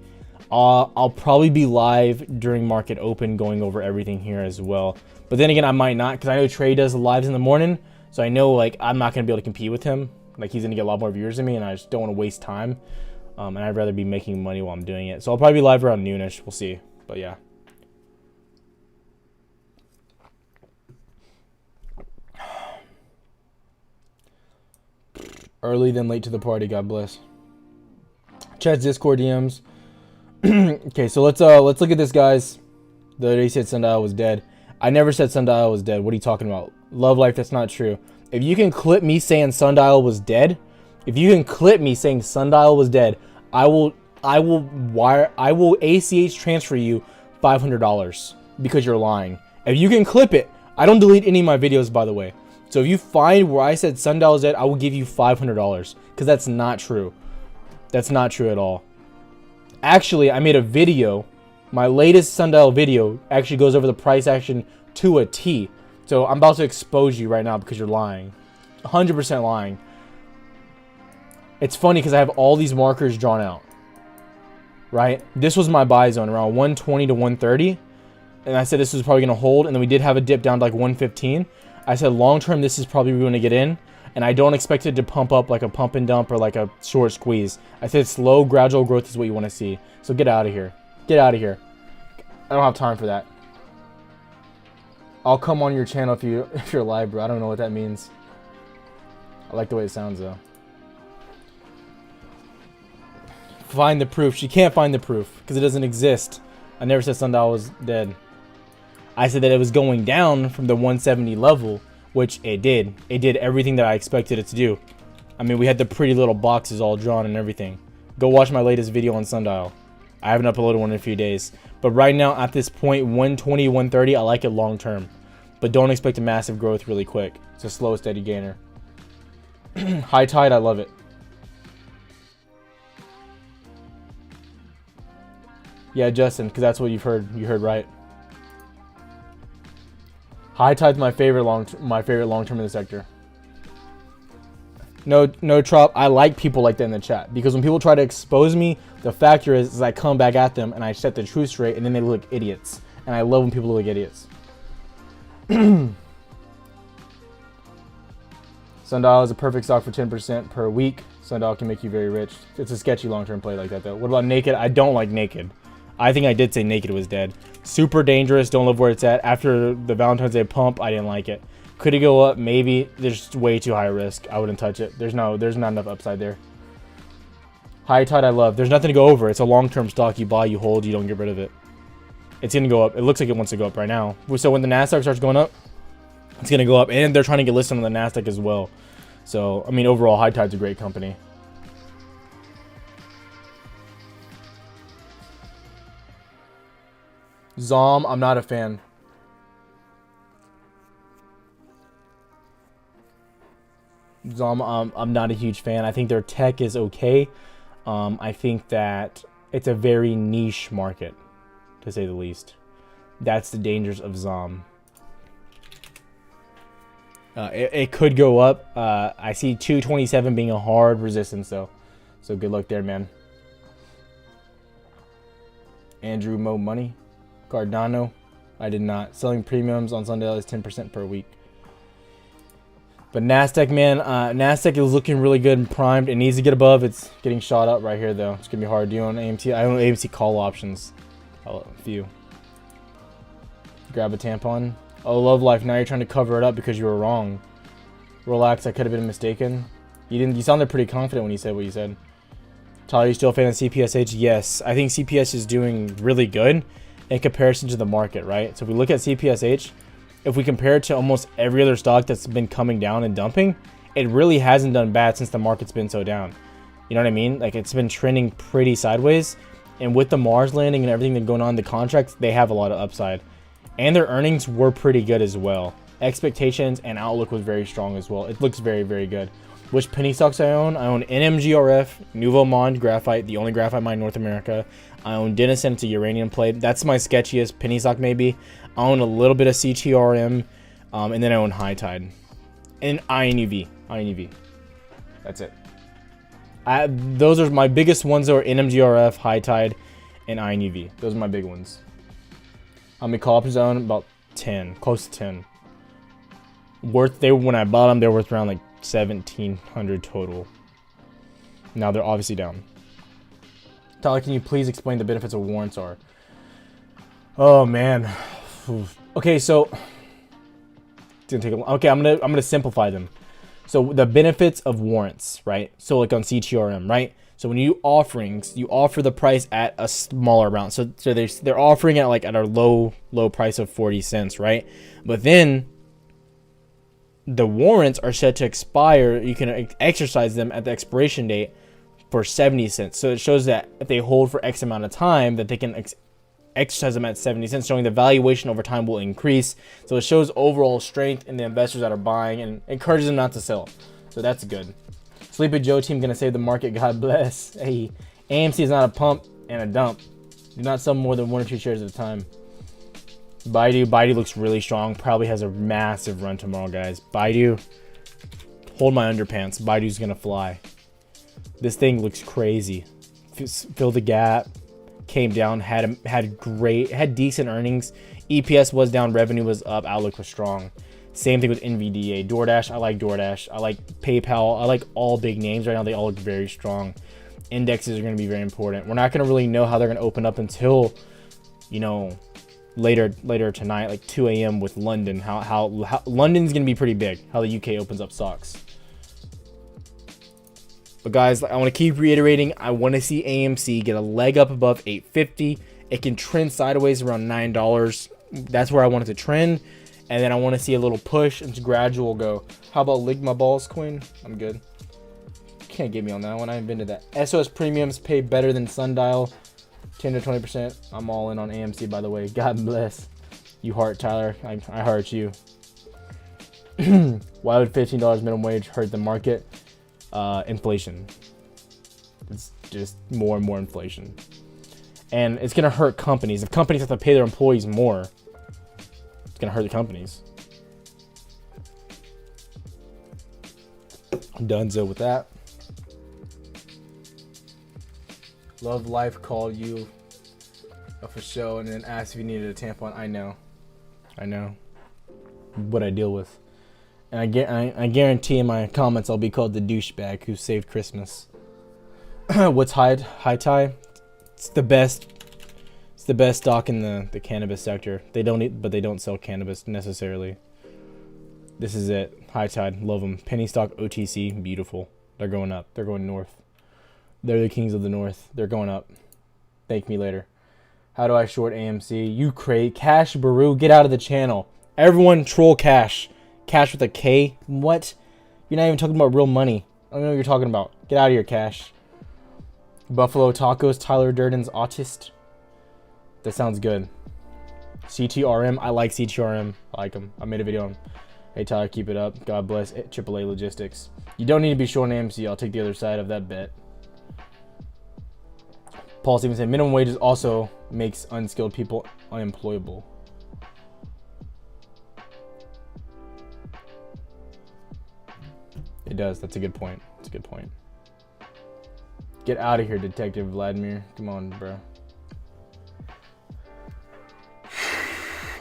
[SPEAKER 1] I'll probably be live during market open going over everything here as well. But then again, I might not, because I know Trey does the lives in the morning, so I know like I'm not gonna be able to compete with him. Like he's gonna get a lot more viewers than me, and I just don't want to waste time. And I'd rather be making money while I'm doing it. So I'll probably be live around noonish. We'll see. But yeah. Early then late to the party. God bless. Chat's Discord DMs. Okay, so let's look at this, guys. The other day said Sundial was dead. I never said Sundial was dead. What are you talking about? Love life. That's not true. If you can clip me saying Sundial was dead, If you can clip me saying Sundial was dead, I will ACH transfer you $500 because you're lying. If you can clip it, I don't delete any of my videos, by the way. So if you find where I said Sundial is dead, I will give you $500 because that's not true. That's not true at all. Actually, I made a video. My latest Sundial video actually goes over the price action to a T. So I'm about to expose you right now because you're lying. 100% lying. It's funny because I have all these markers drawn out. Right? This was my buy zone around 120 to 130. And I said this was probably going to hold. And then we did have a dip down to like 115. I said long term, this is probably going to get in. And I don't expect it to pump up like a pump and dump or like a short squeeze. I said slow, gradual growth is what you want to see. So get out of here. Get out of here. I don't have time for that. I'll come on your channel if you're live, bro. I don't know what that means. I like the way it sounds though. Find the proof. She can't find the proof because it doesn't exist. I never said Sundial was dead. I said that it was going down from the 170 level, which it did. It did everything that I expected it to do. I mean, we had the pretty little boxes all drawn and everything. Go watch my latest video on Sundial. I haven't uploaded one in a few days. But right now, at this point, 120, 130, I like it long term. But don't expect a massive growth really quick. It's a slow, steady gainer. High tide, I love it. Yeah, Justin, because that's what you've heard. You heard right. High tide's my favorite long term in the sector. No trop. I like people like that in the chat because when people try to expose me, the factor is I come back at them and I set the truth straight, and then they look idiots. And I love when people look idiots. Sundial is a perfect stock for 10% per week. Sundial can make you very rich. It's a sketchy long-term play like that though. What about Naked? I don't like Naked. I think I did say Naked was dead. Super dangerous. Don't love where it's at. After the Valentine's Day pump, I didn't like it. Could it go up? Maybe. There's way too high risk. I wouldn't touch it. There's not enough upside there. High tide, I love. There's nothing to go over. It's a long-term stock. You buy, you hold, you don't get rid of it. It's going to go up. It looks like it wants to go up right now. So when the Nasdaq starts going up, it's going to go up. And they're trying to get listed on the Nasdaq as well. So, I mean, overall, High Tide's a great company. Zom, I'm not a fan. Zom, I'm not a huge fan. I think their tech is okay. I think that it's a very niche market, to say the least. That's the dangers of Zom. It could go up. I see 227 being a hard resistance, though. So good luck there, man. Andrew Mo Money. Cardano. I did not. Selling premiums on Sundial is 10% per week. But Nasdaq, man, Nasdaq is looking really good and primed. It needs to get above. It's getting shot up right here, though. It's going to be hard. Do you own AMT? I own AMC call options. A few. Grab a tampon. Oh, Love Life. Now you're trying to cover it up because you were wrong. Relax. I could have been mistaken. You sounded pretty confident when you said what you said. Tyler, you still a fan of CPSH? Yes. I think CPS is doing really good in comparison to the market, right? So if we look at CPSH, if we compare it to almost every other stock that's been coming down and dumping, it really hasn't done bad since the market's been so down. You know what I mean? Like, it's been trending pretty sideways. And with the Mars landing and everything that's going on in the contracts, they have a lot of upside. And their earnings were pretty good as well. Expectations and outlook was very strong as well. It looks very, very good. Which penny stocks I own? I own NMGRF, Nouveau Monde Graphite, the only graphite mine in North America. I own Denison, it's a uranium play. That's my sketchiest penny stock maybe. I own a little bit of CTRM, and then I own High Tide. And INUV. That's it. Those are my biggest ones are NMGRF, High Tide, and INUV. Those are my big ones. How many call options I own? About 10, close to 10. When I bought them, they were worth around like 1,700 total. Now they're obviously down. Tyler, can you please explain the benefits of warrants are? Oh man. Okay, so it's gonna take a, okay, I'm gonna simplify them. So the benefits of warrants, right? So like on CTRM, right? So when you offerings, you offer the price at a smaller amount. So they're offering it like at a low price of 40 cents, right? But then the warrants are set to expire. You can exercise them at the expiration date for 70 cents. So it shows that if they hold for X amount of time, that they can exercise them at 70 cents, showing the valuation over time will increase. So it shows overall strength in the investors that are buying and encourages them not to sell. So that's good. Sleepy Joe team gonna save the market. God bless. Hey, AMC is not a pump and a dump. Do not sell more than 1 or 2 shares at a time. Baidu looks really strong. Probably has a massive run tomorrow, guys. Baidu, hold my underpants. Baidu's gonna fly. This thing looks crazy. Fill the gap. Came down. Had decent earnings. EPS was down. Revenue was up. Outlook was strong. Same thing with NVDA. DoorDash. I like DoorDash. I like PayPal. I like all big names right now. They all look very strong. Indexes are going to be very important. We're not going to really know how they're going to open up until, you know, later tonight, like 2 a.m. with London. How London's going to be pretty big. How the UK opens up stocks. But guys, I want to keep reiterating. I want to see AMC get a leg up above 850. It can trend sideways around $9. That's where I want it to trend. And then I want to see a little push and gradual go. How about Ligma Balls, Queen? I'm good. Can't get me on that one. I haven't been to that. SOS premiums pay better than Sundial. 10 to 20%. I'm all in on AMC, by the way. God bless. You heart, Tyler. I heart you. Why would $15 minimum wage hurt the market? Inflation. It's just more and more inflation. And it's going to hurt companies. If companies have to pay their employees more, it's going to hurt the companies. I'm donezo with that. Love Life called you for show and then asked if you needed a tampon. I know what I deal with. And I guarantee in my comments I'll be called the douchebag who saved Christmas. What's high tie? It's the best stock in the cannabis sector. They don't sell cannabis necessarily. This is it. High Tide, love them. Penny stock, OTC, beautiful. They're going up. They're going north. They're the kings of the north. They're going up. Thank me later. How do I short AMC? You Cash Baru, get out of the channel. Everyone troll Cash. Cash with a K? What? You're not even talking about real money. I don't know what you're talking about. Get out of here, Cash. Buffalo Tacos, Tyler Durden's Autist. That sounds good. CTRM, I like CTRM. I like them. I made a video on. Hey Tyler, keep it up. God bless AAA Logistics. You don't need to be short on AMC. I'll take the other side of that bet. Paul Stevenson, minimum wages also makes unskilled people unemployable. It does. That's a good point. That's a good point. Get out of here, Detective Vladimir. Come on, bro.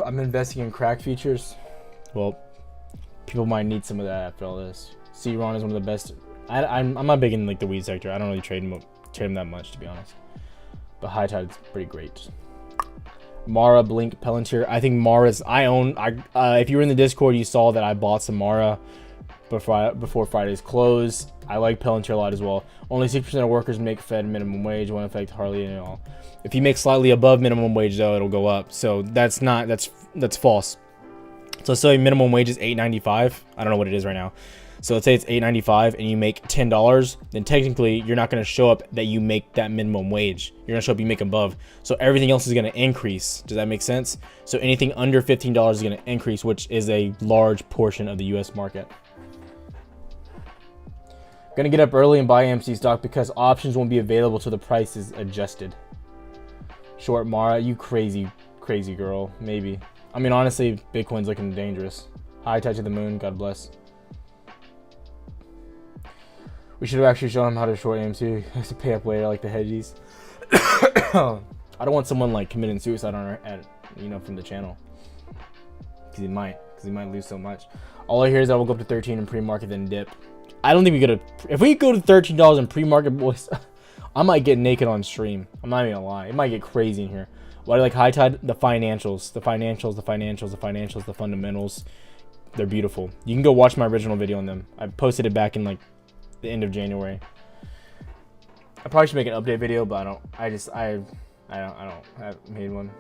[SPEAKER 1] I'm investing in crack futures. Well, people might need some of that after all this. C-Ron is one of the best. I'm not big in like the weed sector. I don't really trade them that much, to be honest. But High Tide is pretty great. Mara, Blink, Palantir. I think Mara's. If you were in the Discord, you saw that I bought some Mara before Friday's close. I like Palantir a lot as well. Only 6% of workers make Fed minimum wage. Won't affect hardly at all. If you make slightly above minimum wage, though, it'll go up. So that's false. So let's say minimum wage is $8.95. I don't know what it is right now. So let's say it's $8.95 and you make $10, then technically you're not going to show up that you make that minimum wage. You're going to show up you make above. So everything else is going to increase. Does that make sense? So anything under $15 is going to increase, which is a large portion of the US market. Gonna get up early and buy AMC stock because options won't be available till the price is adjusted. Short Mara, you crazy girl. Maybe. I mean, honestly, Bitcoin's looking dangerous. High touch of the moon. God bless. We should have actually shown him how to short AMC. I have to pay up later like the hedgies. I don't want someone like committing suicide on from the channel. Because he might lose so much. All I hear is that we'll go up to 13 in pre-market then dip. I don't think we go to. If we go to $13 in pre-market, boys, I might get naked on stream. I'm not even gonna lie. It might get crazy in here. Why do I like High Tide? The financials, the fundamentals. They're beautiful. You can go watch my original video on them. I posted it back in like the end of January. I probably should make an update video, but I don't. I haven't made one.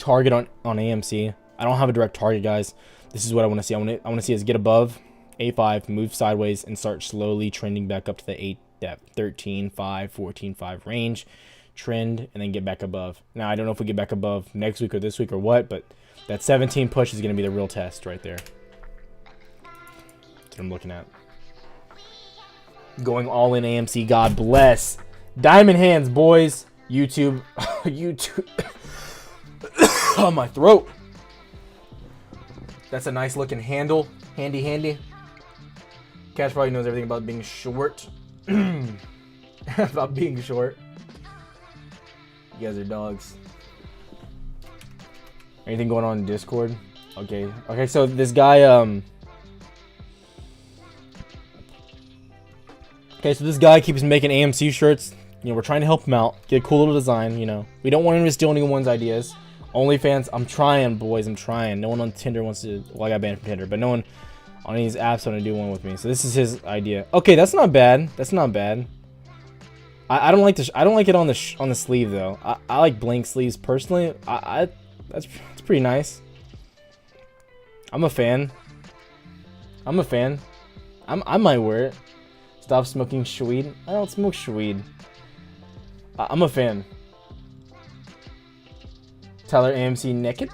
[SPEAKER 1] target on AMC. I don't have a direct target, guys. This is what I want to see. I want to see us get above A5, move sideways, and start slowly trending back up to the 13.5, 14.5 range. Trend, and then get back above. Now, I don't know if we get back above next week or this week or what, but that 17 push is going to be the real test right there. That's what I'm looking at. Going all in AMC. God bless. Diamond hands, boys. YouTube. YouTube. Oh, my throat. That's a nice looking handle. Handy. Cash probably knows everything about being short. About being short. You guys are dogs. Anything going on in Discord? Okay, so this guy, okay, so this guy keeps making AMC shirts. You know, we're trying to help him out. Get a cool little design, you know. We don't want him to steal anyone's ideas. OnlyFans, I'm trying, boys, I'm trying. No one on Tinder wants to, well, I got banned from Tinder, but no one on these apps want to do one with me. So this is his idea. Okay, that's not bad. That's not bad. I don't like I don't like it on the sleeve though. I like blank sleeves personally. That's pretty nice. I'm a fan. I might wear it. Stop smoking weed. I don't smoke weed. I'm a fan. Tyler AMC naked.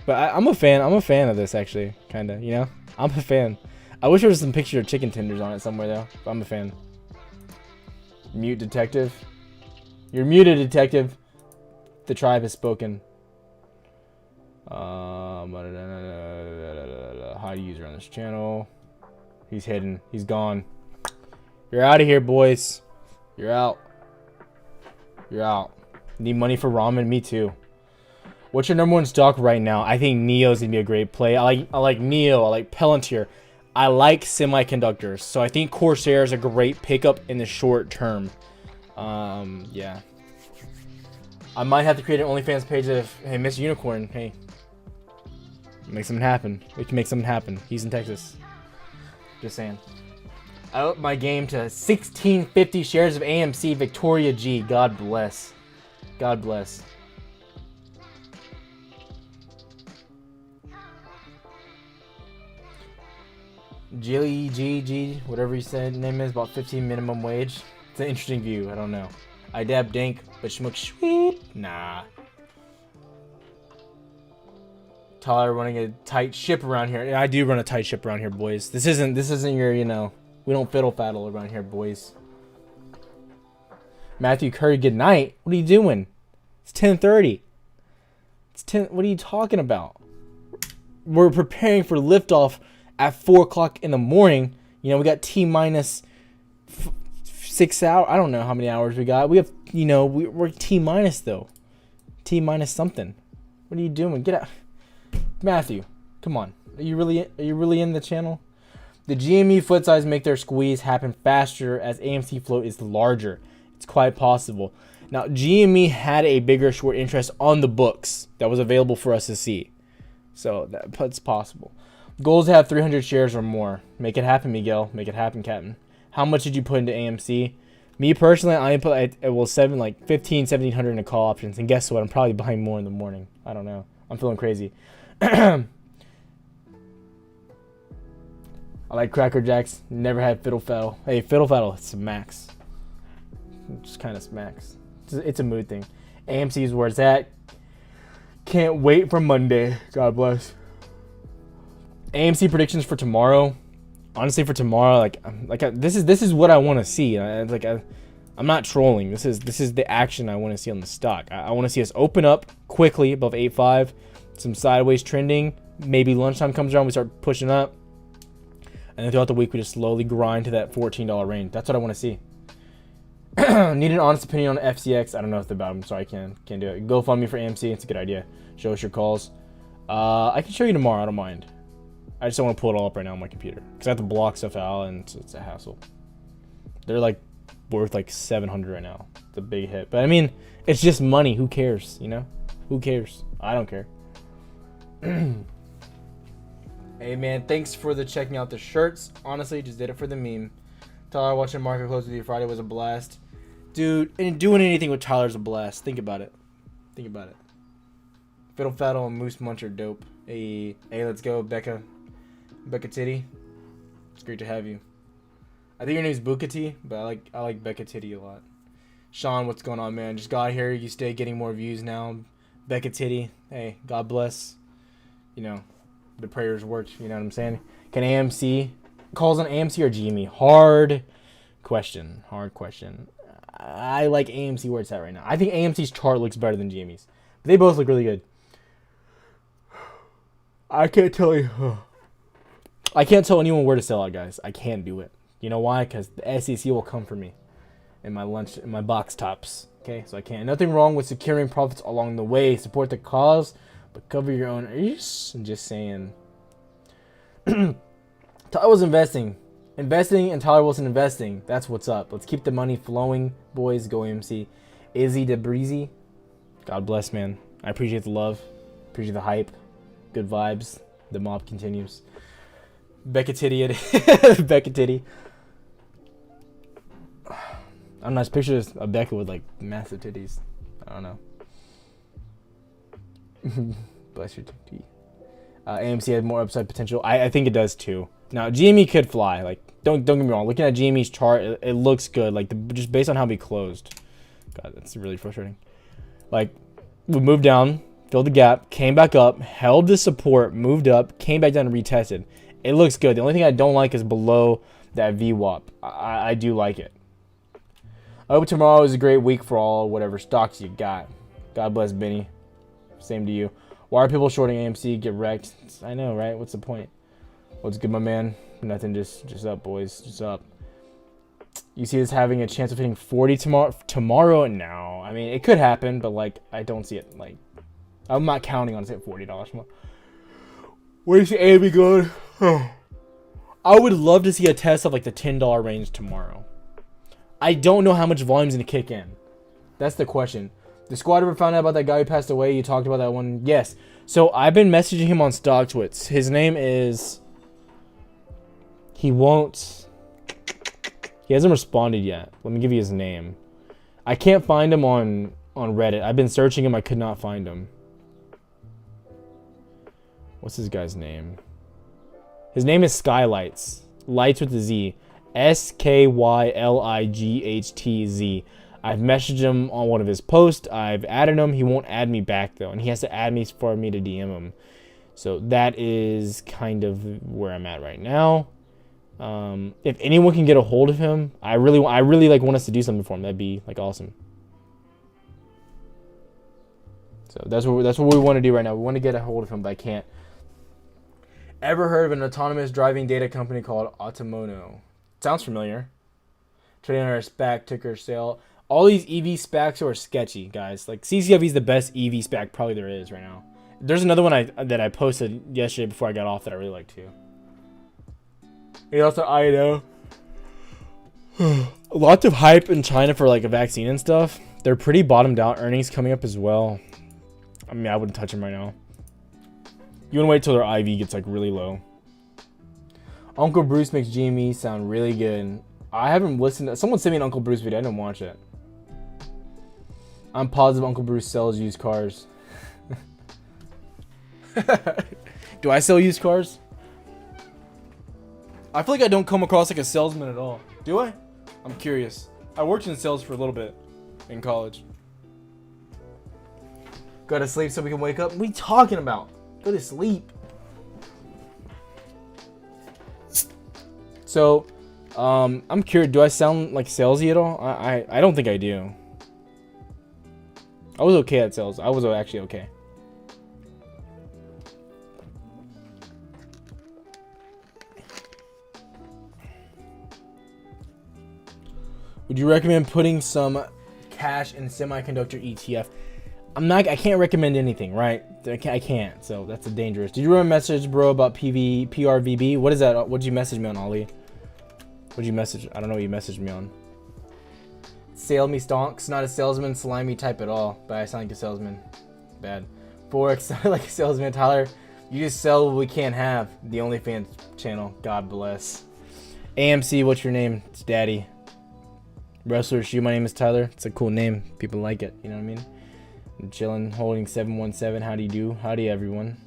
[SPEAKER 1] But I'm a fan. I'm a fan of this actually, kinda. You know, I'm a fan. I wish there was some picture of chicken tenders on it somewhere though. But I'm a fan. Mute detective. You're muted, detective. The tribe has spoken. High user on this channel. He's hidden. He's gone. You're out of here, boys. You're out. You're out. Need money for ramen? Me too. What's your number one stock right now? I think Neo's gonna be a great play. I like Neo. I like Palantir. I like semiconductors, so I think Corsair is a great pickup in the short term. Yeah. I might have to create an OnlyFans page of, hey, Miss Unicorn, hey, make something happen. We can make something happen. He's in Texas. Just saying. I up my game to 1650 shares of AMC Victoria G. God bless. God bless. GG, whatever he said name is, about 15 minimum wage. It's an interesting view. I don't know. I dab dank, but smoke sweet. Nah. Tyler running a tight ship around here. Yeah, I do run a tight ship around here, boys. This isn't your, you know, we don't fiddle faddle around here, boys. Matthew Curry, good night. What are you doing? It's 10:30. It's 10. What are you talking about? We're preparing for liftoff at 4 o'clock in the morning. You know, we got T minus 6 hours. I don't know how many hours we got. We have, you know, we're T minus though. T minus something. What are you doing? Get out. Matthew, come on. Are you really in the channel? The GME foot size make their squeeze happen faster as AMC float is larger. It's quite possible. Now, GME had a bigger short interest on the books that was available for us to see. So that's possible. Goals to have 300 shares or more. Make it happen, Miguel. Make it happen, Captain. How much did you put into AMC? Me personally, I put 1700 into call options. And guess what? I'm probably buying more in the morning. I don't know. I'm feeling crazy. I like Cracker Jacks. Never had Fiddle Faddle. Hey, Fiddle Faddle, it smacks. It just kind of smacks. It's a mood thing. AMC is where it's at. Can't wait for Monday. God bless. AMC predictions for tomorrow. Honestly, for tomorrow, this is what I want to see. I'm not trolling. This is the action I want to see on the stock. I want to see us open up quickly above 8.5, some sideways trending. Maybe lunchtime comes around, we start pushing up, and then throughout the week we just slowly grind to that $14 range. That's what I want to see. Need an honest opinion on FCX. I don't know if about them. Sorry, I can't do it. GoFundMe for AMC. It's a good idea. Show us your calls. I can show you tomorrow. I don't mind. I just don't want to pull it all up right now on my computer because I have to block stuff out and it's a hassle. They're like worth like 700 right now. It's a big hit, but I mean, it's just money. Who cares? You know? Who cares? I don't care. Hey man, thanks for checking out the shirts. Honestly, just did it for the meme. Tyler, watching market close with you Friday was a blast. Dude, and doing anything with Tyler's a blast. Think about it. Think about it. Fiddle Faddle and Moose Munch are dope. Hey, let's go, Becca Titty. It's great to have you. I think your name's Bukati, but I like Becca Titty a lot. Sean, what's going on, man? Just got here. You stay getting more views now. Becca Titty, hey, God bless. You know, the prayers worked. You know what I'm saying? Can AMC calls on AMC or GME? Hard question. I like AMC where it's at right now. I think AMC's chart looks better than GME's. They both look really good. I can't tell you. I can't tell anyone where to sell out, guys. I can't do it. You know why? Because the SEC will come for me in my box tops. Okay, so I can't. Nothing wrong with securing profits along the way. Support the cause, but cover your own. I'm just saying. Tyler was investing, and Tyler Wilson investing. That's what's up. Let's keep the money flowing, boys. Go AMC. Izzy DeBreezy. God bless, man. I appreciate the love. Appreciate the hype. Good vibes. The mob continues. Becca Titty. Becca Titty. I'm not picture a Becca with like massive titties. I don't know. Bless your titty. AMC had more upside potential. I think it does too. Now GME could fly. Like don't get me wrong. Looking at GME's chart, it looks good. Like just based on how we closed. God, that's really frustrating. Like we moved down, filled the gap, came back up, held the support, moved up, came back down and retested. It looks good. The only thing I don't like is below that VWAP. I do like it. I hope tomorrow is a great week for all whatever stocks you got. God bless, Benny. Same to you. Why are people shorting AMC? Get wrecked. I know, right? What's the point? What's good, my man? Nothing. Just up, boys. Just up. You see this having a chance of hitting 40 tomorrow? No. I mean, it could happen, but like, I don't see it. Like, I'm not counting on it at $40 tomorrow. Where is the AMC going? I would love to see a test of like the $10 range tomorrow. I don't know how much volume's going to kick in. That's the question. The squad ever found out about that guy who passed away? You talked about that one. Yes. So I've been messaging him on StockTwits. His name is... He hasn't responded yet. Let me give you his name. I can't find him on Reddit. I've been searching him. I could not find him. What's this guy's name? His name is Skylights. Lights with a Z. SKYLIGHTZ. I've messaged him on one of his posts. I've added him. He won't add me back though, and he has to add me for me to DM him. So that is kind of where I'm at right now. If anyone can get a hold of him, I really like want us to do something for him. That'd be like awesome. So that's what we want to do right now. We want to get a hold of him, but I can't. Ever heard of an autonomous driving data company called Automono? Sounds familiar. Trading on our SPAC ticker sale. All these EV SPACs are sketchy, guys. Like CCFE is the best EV SPAC probably there is right now. There's another one that I posted yesterday before I got off that I really like too. And also, I know lots of hype in China for like a vaccine and stuff. They're pretty bottomed out. Earnings coming up as well. I mean, I wouldn't touch them right now. You want to wait till their IV gets like really low. Uncle Bruce makes GME sound really good. I haven't listened to... Someone sent me an Uncle Bruce video. I didn't watch it. I'm positive Uncle Bruce sells used cars. Do I sell used cars? I feel like I don't come across like a salesman at all. Do I? I'm curious. I worked in sales for a little bit in college. Go to sleep so we can wake up? What are you talking about? Go to sleep. So, I'm curious. Do I sound like salesy at all? I don't think I do. I was okay at sales. I was actually okay. Would you recommend putting some cash in semiconductor ETF? I can't recommend anything, right? I can't. So that's a dangerous. Did you run a message, bro, about PRVB? What is that? What did you message me on, Ollie? What did you message? I don't know what you messaged me on. Sale me stonks. Not a salesman, slimy type at all. But I sound like a salesman. Bad. Forex sounded like a salesman. Tyler, you just sell what we can't have. The OnlyFans channel. God bless. AMC, what's your name? It's Daddy. Wrestler Shoe, my name is Tyler. It's a cool name. People like it. You know what I mean? I'm chilling, holding 717. How do you do? Howdy, everyone.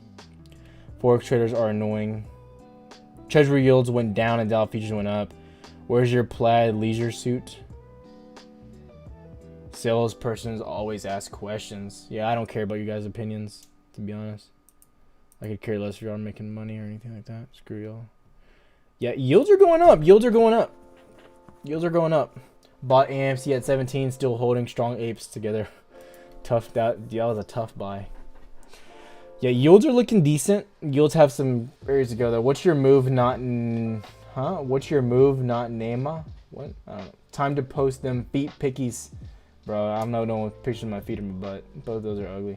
[SPEAKER 1] Forex traders are annoying. Treasury yields went down and Dow futures went up. Where's your plaid leisure suit? Salespersons always ask questions. Yeah, I don't care about you guys' opinions, to be honest. I could care less if y'all are making money or anything like that. Screw y'all. Yeah, yields are going up. Yields are going up. Yields are going up. Bought AMC at 17, still holding strong apes together. Tough. That was a tough buy. Yeah, yields are looking decent. Yields have some areas to go though. What's your move? Not What's your move? Not Nema? What? I don't know. Time to post them feet pickies, bro. I don't know. No one pictures my feet or my butt. Both of those are ugly.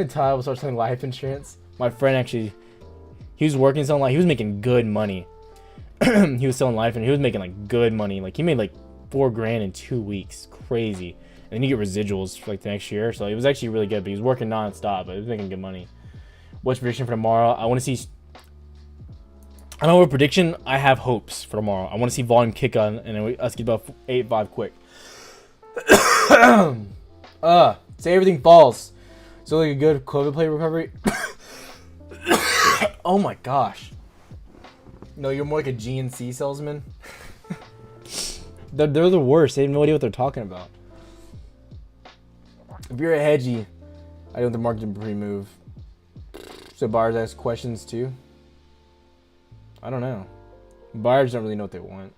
[SPEAKER 1] Ty will start selling life insurance. My friend actually, he was working selling life. He was making good money. He was selling life and he was making like good money. Like he made like $4 grand in 2 weeks. Crazy. And then you get residuals for like the next year. So it was actually really good. But he was working non-stop. But he was making good money. What's prediction for tomorrow? I want to see. I don't have a prediction. I have hopes for tomorrow. I want to see volume kick on and then us get about 8-5 quick. Say everything falls. So like a good COVID play recovery. Oh my gosh. No, you're more like a GNC salesman. They're the worst. They have no idea what they're talking about. If you're a hedgy, I don't want the market to pre-move. So buyers ask questions too. I don't know. Buyers don't really know what they want.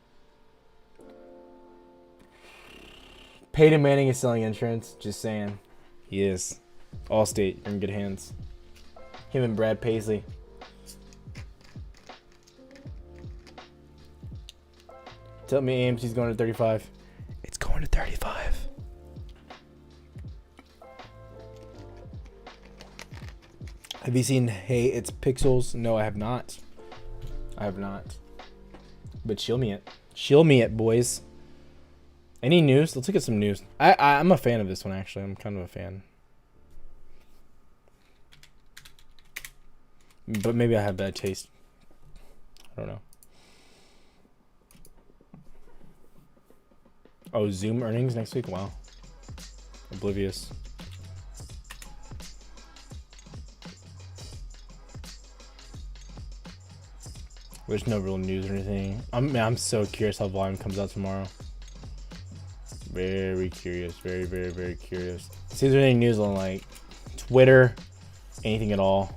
[SPEAKER 1] Peyton Manning is selling insurance. Just saying. He is. Allstate, you're in good hands. Him and Brad Paisley. Tell me AMC's going to 35. It's going to 35. Have you seen Hey It's Pixels? No, I have not. I have not. But chill me it. Chill me it, boys. Any news? Let's look at some news. I'm a fan of this one, actually. I'm kind of a fan. But maybe I have bad taste. I don't know. Oh, Zoom earnings next week? Wow. Oblivious. There's no real news or anything. I'm so curious how volume comes out tomorrow. Very curious. Very, very, very curious. See if there's any news on like Twitter, anything at all.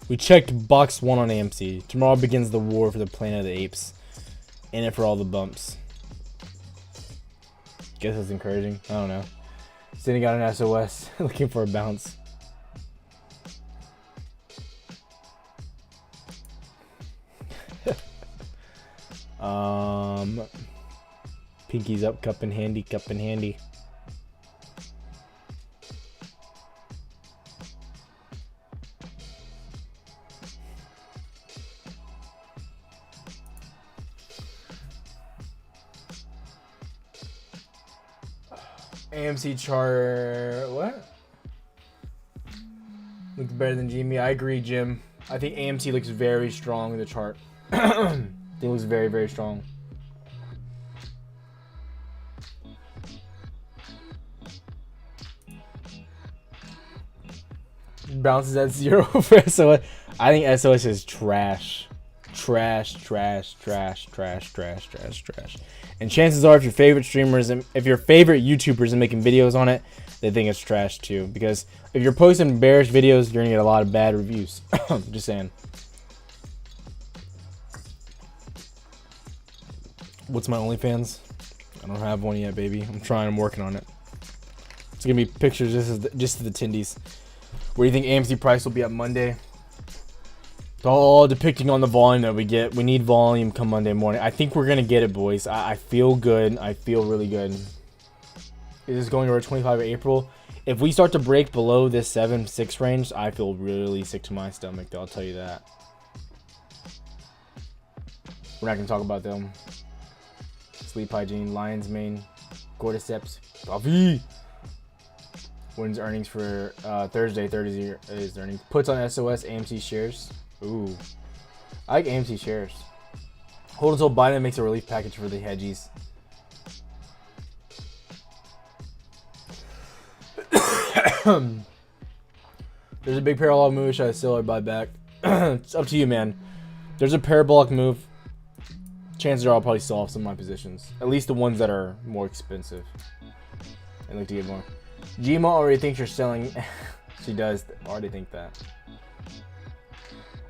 [SPEAKER 1] We checked box 1 on AMC. Tomorrow begins the war for the Planet of the Apes. In it for all the bumps. Guess that's encouraging. I don't know. Sitting out an SOS. Looking for a bounce. Pinky's up, cup in handy, cup in handy. AMC chart, what? Looks better than Jimmy. I agree, Jim. I think AMC looks very strong in the chart. It looks very, very strong. Bounces at 0 for SOS. I think SOS is trash. Trash. And chances are, if your favorite streamers and if your favorite YouTubers are making videos on it, they think it's trash too. Because if you're posting bearish videos, you're gonna get a lot of bad reviews. Just saying. What's my OnlyFans? I don't have one yet, baby. I'm trying. I'm working on it. It's gonna be pictures just of the Tindies. Where do you think AMC price will be at Monday? It's all depicting on the volume that we get. We need volume come Monday morning. I think we're gonna get it, boys. I feel good. I feel really good. Is this going over 25 of April? If we start to break below this 7-6 range, I feel really sick to my stomach, though. I'll tell you that. We're not gonna talk about them. Sleep hygiene, lion's mane, Cordyceps. Coffee. When's earnings for Thursday? Thursday is earnings. Puts on SOS, AMC shares. Ooh. I like AMC shares. Hold until Biden makes a relief package for the hedgies. There's a big parabolic move. Should I sell or buy back? It's up to you, man. There's a parabolic move. Chances are I'll probably sell off some of my positions. At least the ones that are more expensive. And look to get more. Gma already thinks you're selling. She does already think that.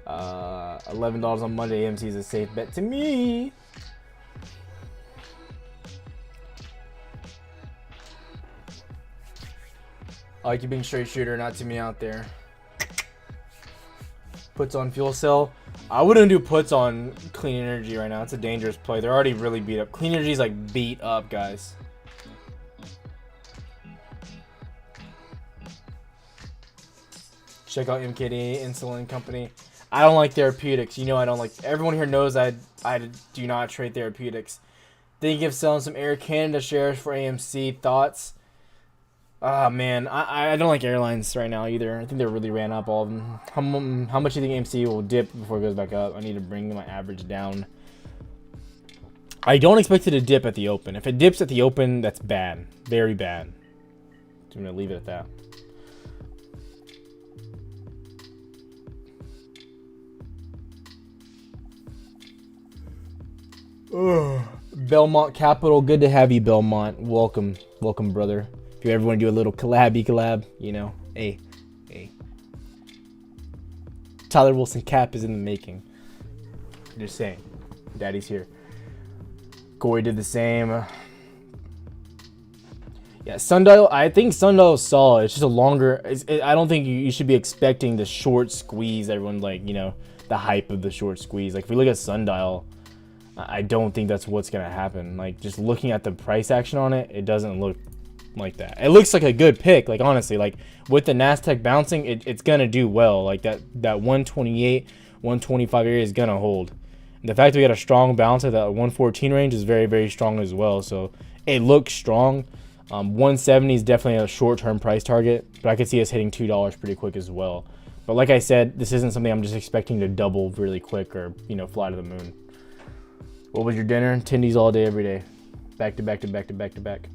[SPEAKER 1] $11 on Monday. AMC is a safe bet to me. I like you being straight shooter, not to me out there. Puts on fuel cell. I wouldn't do puts on clean energy right now. It's a dangerous play. They're already really beat up. Clean energy is like beat up, guys. Check out MKD Insulin Company. I don't like therapeutics. You know I don't like. Everyone here knows I do not trade therapeutics. Thinking of selling some Air Canada shares for AMC. Thoughts? Ah, man, I don't like airlines right now either. I think they really ran up all of them. How much do you think AMC will dip before it goes back up? I need to bring my average down. I don't expect it to dip at the open. If it dips at the open, that's bad. Very bad. I'm going to leave it at that. Belmont Capital, good to have you, Belmont. Welcome, brother. If you ever want to do a little collab, you know, hey. Tyler Wilson cap is in the making. Just saying, Daddy's here. Corey did the same. Yeah, Sundial. I think Sundial is solid. It's just a longer. I don't think you should be expecting the short squeeze. Everyone like, you know, the hype of the short squeeze. Like if we look at Sundial, I don't think that's what's gonna happen. Like just looking at the price action on it, it doesn't look like that. It looks like a good pick. Like honestly, like with the Nasdaq bouncing, it's gonna do well. Like that 128, 125 area is gonna hold. And the fact that we got a strong bounce at that 114 range is very, very strong as well. So it looks strong. 170 is definitely a short-term price target, but I could see us hitting $2 pretty quick as well. But like I said, this isn't something I'm just expecting to double really quick or, you know, fly to the moon. What was your dinner? Tindies all day, every day. Back to back to back to back to back.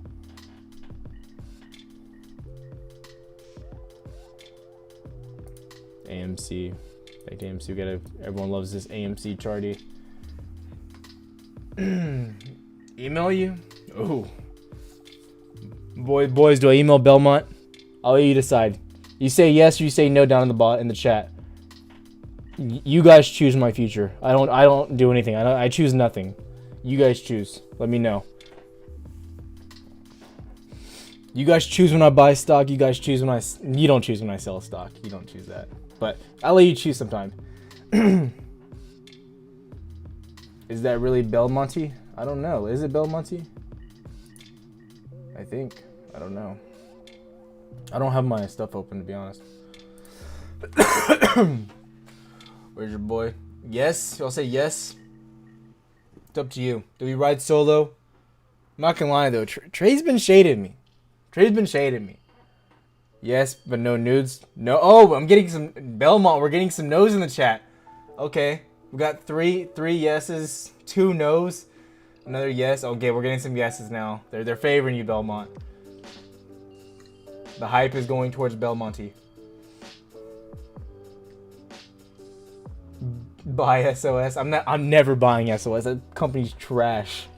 [SPEAKER 1] AMC. Back to AMC. We gotta, everyone loves this AMC charty. Email you? Oh. Boys, do I email Belmont? I'll let you decide. You say yes or you say no down in the chat. You guys choose my future. I don't do anything. I choose nothing. You guys choose. Let me know. You guys choose when I buy stock. You guys choose when you don't choose when I sell stock. You don't choose that. But I'll let you choose sometime. Is that really Belmonte? I don't know. Is it Belmonte? I think. I don't know. I don't have my stuff open, to be honest. Where's your boy? Yes? Y'all say yes? It's up to you. Do we ride solo? I'm not gonna lie, though. Trey's been shading me. Yes, but no nudes. No. Oh, I'm getting some... Belmont, we're getting some no's in the chat. Okay. We got three yeses, 2 no's. Another yes. Okay, we're getting some yeses now. They're favoring you, Belmont. The hype is going towards Belmonte. Buy SOS. I'm never buying SOS. That company's trash.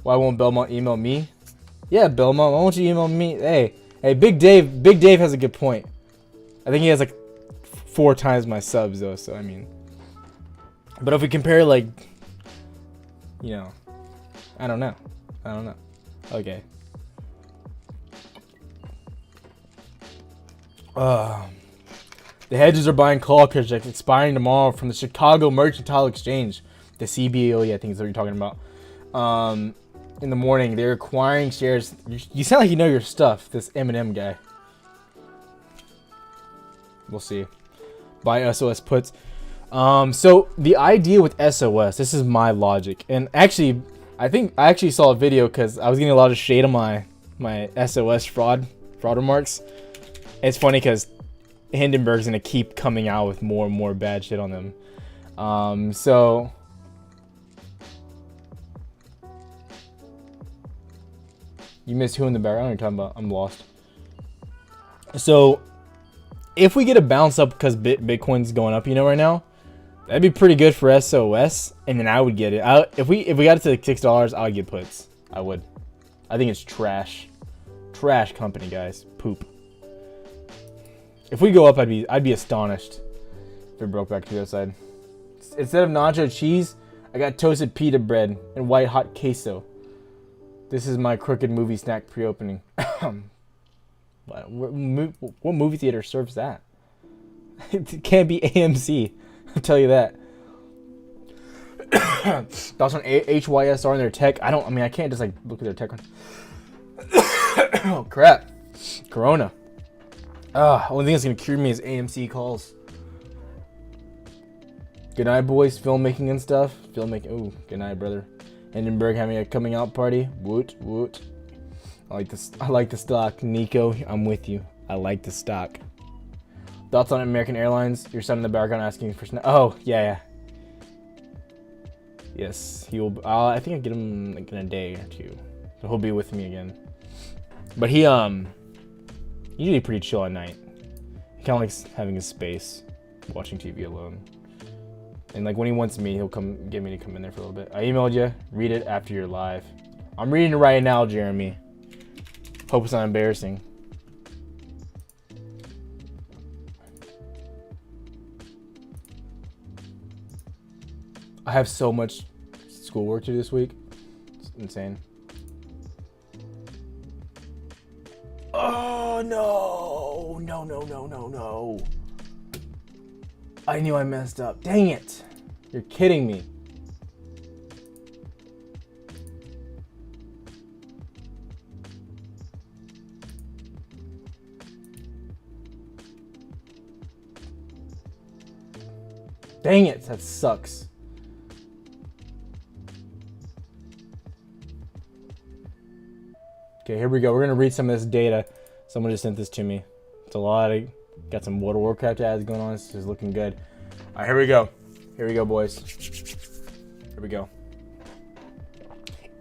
[SPEAKER 1] Why won't Belmont email me? Yeah, Belmont, why won't you email me? Hey, Big Dave has a good point. I think he has like 4 times my subs though, so I mean. But if we compare like, you know, I don't know. Okay. The hedges are buying call projects expiring tomorrow from the Chicago Mercantile Exchange, the CBOE, I think is what you're talking about. In the morning, they're acquiring shares. You sound like you know your stuff, this Eminem guy. We'll see. Buy SOS puts. So the idea with SOS, this is my logic, and actually, I think I actually saw a video because I was getting a lot of shade on my SOS fraud remarks. It's funny because Hindenburg's gonna keep coming out with more and more bad shit on them. So you missed who in the background? You're talking about? I'm lost. So if we get a bounce up because Bitcoin's going up, right now, that'd be pretty good for SOS, and then I would get it. If we got it to like $6, I would get puts. I would. I think it's trash company, guys. Poop. If we go up, I'd be astonished if it broke back to the other side. Instead of nacho cheese, I got toasted pita bread and white hot queso. This is my crooked movie snack pre-opening. What movie theater serves that? It can't be AMC. I'll tell you that. Thoughts on HYSR and their tech? I can't just like look at their tech one. Oh crap. Corona. Only thing that's gonna cure me is AMC calls. Good night, boys. Filmmaking and stuff. Ooh, good night, brother. Hindenburg having a coming out party. Woot woot. I like the stock. Nico, I'm with you. I like the stock. Thoughts on American Airlines? Your son in the background asking for oh yeah. Yes, he will. I think I get him like in a day or two, so he'll be with me again. But he usually pretty chill at night. He kind of likes having his space, watching TV alone. And like when he wants me, he'll come get me to come in there for a little bit. I emailed you. Read it after you're live. I'm reading it right now, Jeremy. Hope it's not embarrassing. I have so much schoolwork to do this week. It's insane. Oh no. No. I knew I messed up. Dang it. You're kidding me. Dang it, that sucks. Okay, here we go. We're gonna read some of this data. Someone just sent this to me. It's a lot. Got some World of Warcraft ads going on. This is looking good. All right, here we go. Here we go, boys. Here we go.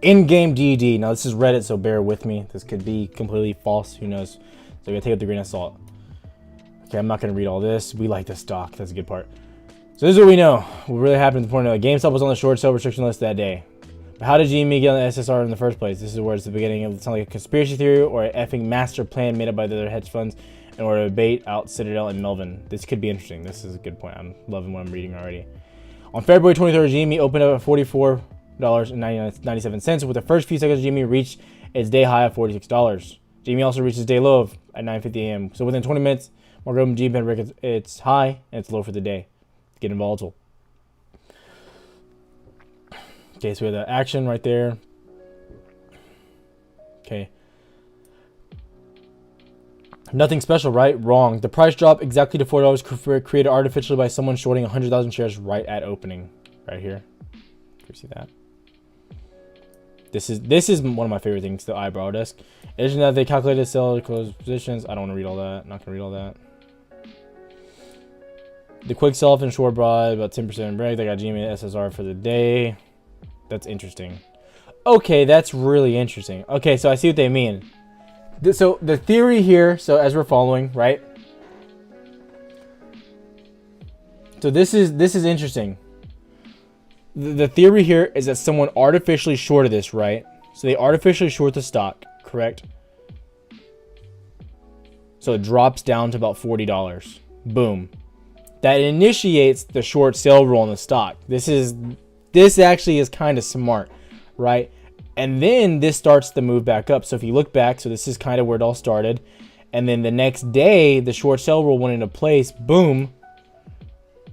[SPEAKER 1] In-game DD. Now this is Reddit, so bear with me. This could be completely false. Who knows? So we gotta take it with a grain of salt. Okay, I'm not gonna read all this. We like the stock. That's a good part. So this is what we know. What really happened at the point of GameStop was on the short sale restriction list that day. But how did GME get on the SSR in the first place? This is where it's the beginning. It sounds like a conspiracy theory or an effing master plan made up by the other hedge funds in order to bait out Citadel and Melvin. This could be interesting. This is a good point. I'm loving what I'm reading already. On February 23rd, GME opened up at $44.97, with the first few seconds GME reached its day high of $46. GME also reached its day low at 9:50 a.m. So within 20 minutes, Market Open GME had break its high and its low for the day. Getting volatile. Okay, so we have the action right there. Okay. Nothing special, right? Wrong. The price drop exactly to $4 created artificially by someone shorting 100,000 shares right at opening. Right here. Can you see that? This is one of my favorite things, the eyebrow desk. In addition to that, they calculated sell close positions. I don't want to read all that. Not going to read all that. The quick sell-off and short broad, about 10% break. They got GME and SSR for the day. That's interesting. Okay, that's really interesting. Okay, so I see what they mean. So the theory here, so as we're following, right? So this is interesting. The theory here is that someone artificially shorted this, right? So they artificially short the stock, correct? So it drops down to about $40. Boom. That initiates the short sale roll on the stock. This actually is kind of smart, right? And then this starts to move back up. So if you look back, so this is kind of where it all started. And then the next day, the short sell roll went into place. Boom.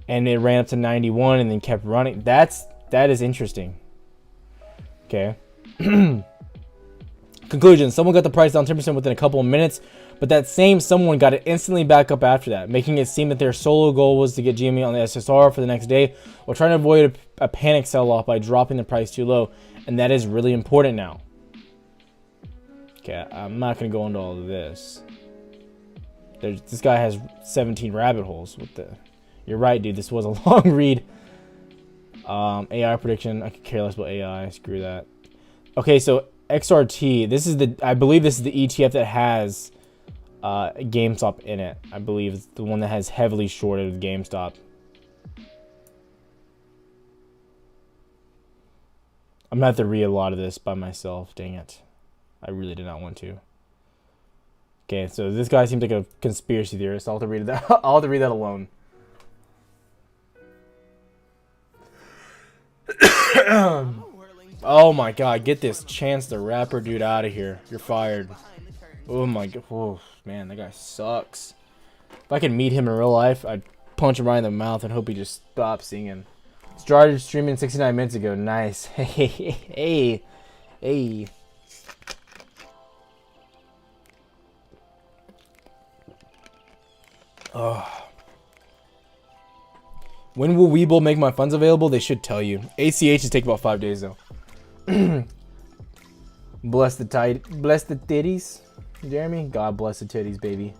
[SPEAKER 1] And it ran up to 91 and then kept running. That is interesting. Okay. Conclusion, someone got the price down 10% within a couple of minutes, but that same someone got it instantly back up after that, making it seem that their solo goal was to get GME on the SSR for the next day while trying to avoid a panic sell-off by dropping the price too low. And that is really important now. Okay, I'm not going to go into all of this. This guy has 17 rabbit holes. You're right, dude. This was a long read. AI prediction. I could care less about AI. Screw that. Okay, so XRT. I believe this is the ETF that has GameStop in it. I believe it's the one that has heavily shorted GameStop. I'm gonna have to read a lot of this by myself. Dang it. I really did not want to. Okay, so this guy seems like a conspiracy theorist. I'll have to read that. I'll have to read that alone. Oh my god, get this Chance the Rapper dude out of here. You're fired. Oh my god. Oh man, that guy sucks. If I could meet him in real life, I'd punch him right in the mouth and hope he just stops singing. Started streaming 69 minutes ago. Nice. Hey. Oh. When will Webull make my funds available? They should tell you. ACHs take about 5 days though. Bless the titties, Jeremy. God bless the titties, baby.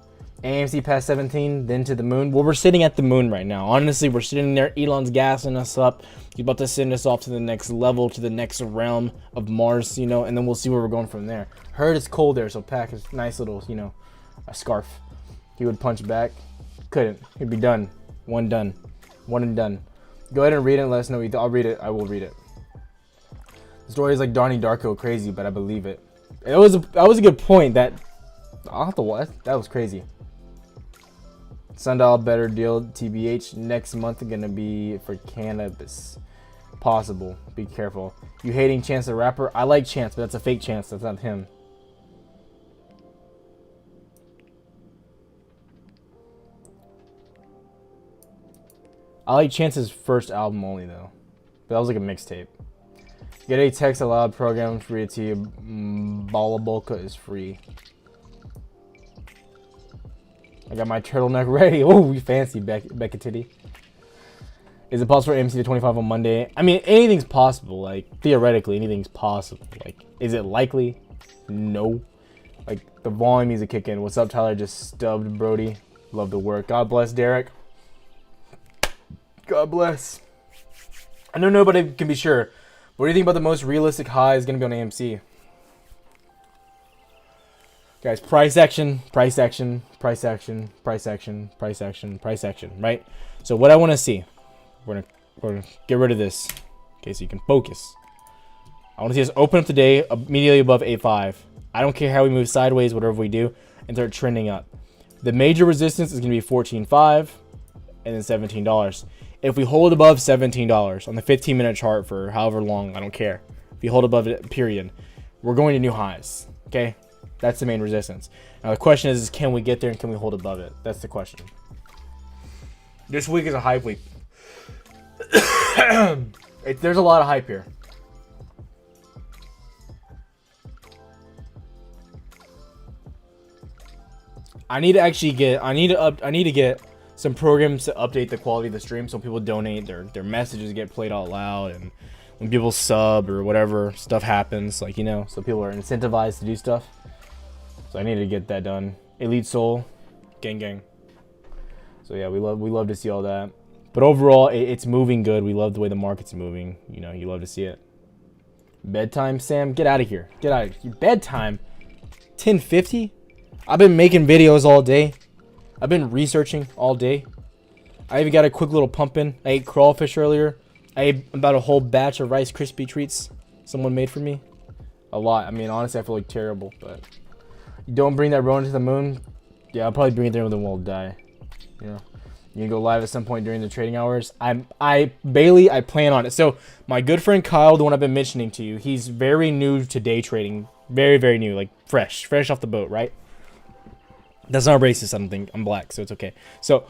[SPEAKER 1] AMC past 17, then to the moon. Well, we're sitting at the moon right now. Honestly, we're sitting there. Elon's gassing us up. He's about to send us off to the next level, to the next realm of Mars, you know, and then we'll see where we're going from there. Heard it's cold there, so pack a nice little, you know, a scarf. He would punch back. Couldn't. He'd be done. One and done. Go ahead and read it and let us know. I'll read it. I will read it. The story is like Donnie Darko crazy, but I believe it. That was a good point. I'll have to watch. That was crazy. Sundial better deal TBH next month gonna be for cannabis. Possible. Be careful. You hating Chance the Rapper? I like Chance, but that's a fake Chance. That's not him. I like Chance's first album only though. But that was like a mixtape. Get a text aloud program free to you. Balabolka is free. I got my turtleneck ready. Oh, we fancy, Becca Titty. Is it possible for MC to 25 on Monday? I mean, anything's possible. Like, theoretically, anything's possible. Like, is it likely? No. Like, the volume needs to kick in. What's up, Tyler? Just stubbed, Brody. Love the work. God bless, Derek. God bless. I know nobody can be sure. What do you think about the most realistic high is going to be on AMC? Guys, price action, price action, price action, price action, price action, price action, right? So what I want to see, we're gonna get rid of this, okay, so you can focus. I want to see us open up today immediately above 8.5. I don't care how we move sideways, whatever we do, and start trending up. The major resistance is going to be 14.5 and then $17. If we hold above $17 on the 15-minute chart for however long, I don't care. If we hold above it, period, we're going to new highs, okay? That's the main resistance. Now the question is can we get there and can we hold above it? That's the question. This week is a hype week. There's a lot of hype here. I need to get some programs to update the quality of the stream so people donate, their messages get played out loud, and when people sub or whatever stuff happens, like, you know, so people are incentivized to do stuff. So I need to get that done. Elite Soul, gang. So yeah, we love to see all that. But overall, it's moving good. We love the way the market's moving. You know, you love to see it. Bedtime, Sam, get out of here. Get out of here. Bedtime, 10:50. I've been making videos all day. I've been researching all day. I even got a quick little pump in. I ate crawfish earlier. I ate about a whole batch of Rice Krispie treats someone made for me. A lot. I mean, honestly, I feel like terrible, but you don't bring that Ronin to the moon. Yeah, I'll probably bring it there when we'll die. You know, you can go live at some point during the trading hours. Bailey, I plan on it. So my good friend Kyle, the one I've been mentioning to you, he's very new to day trading. Very, very new, like fresh off the boat, right? That's not racist, I don't think. I'm black, so it's okay. So,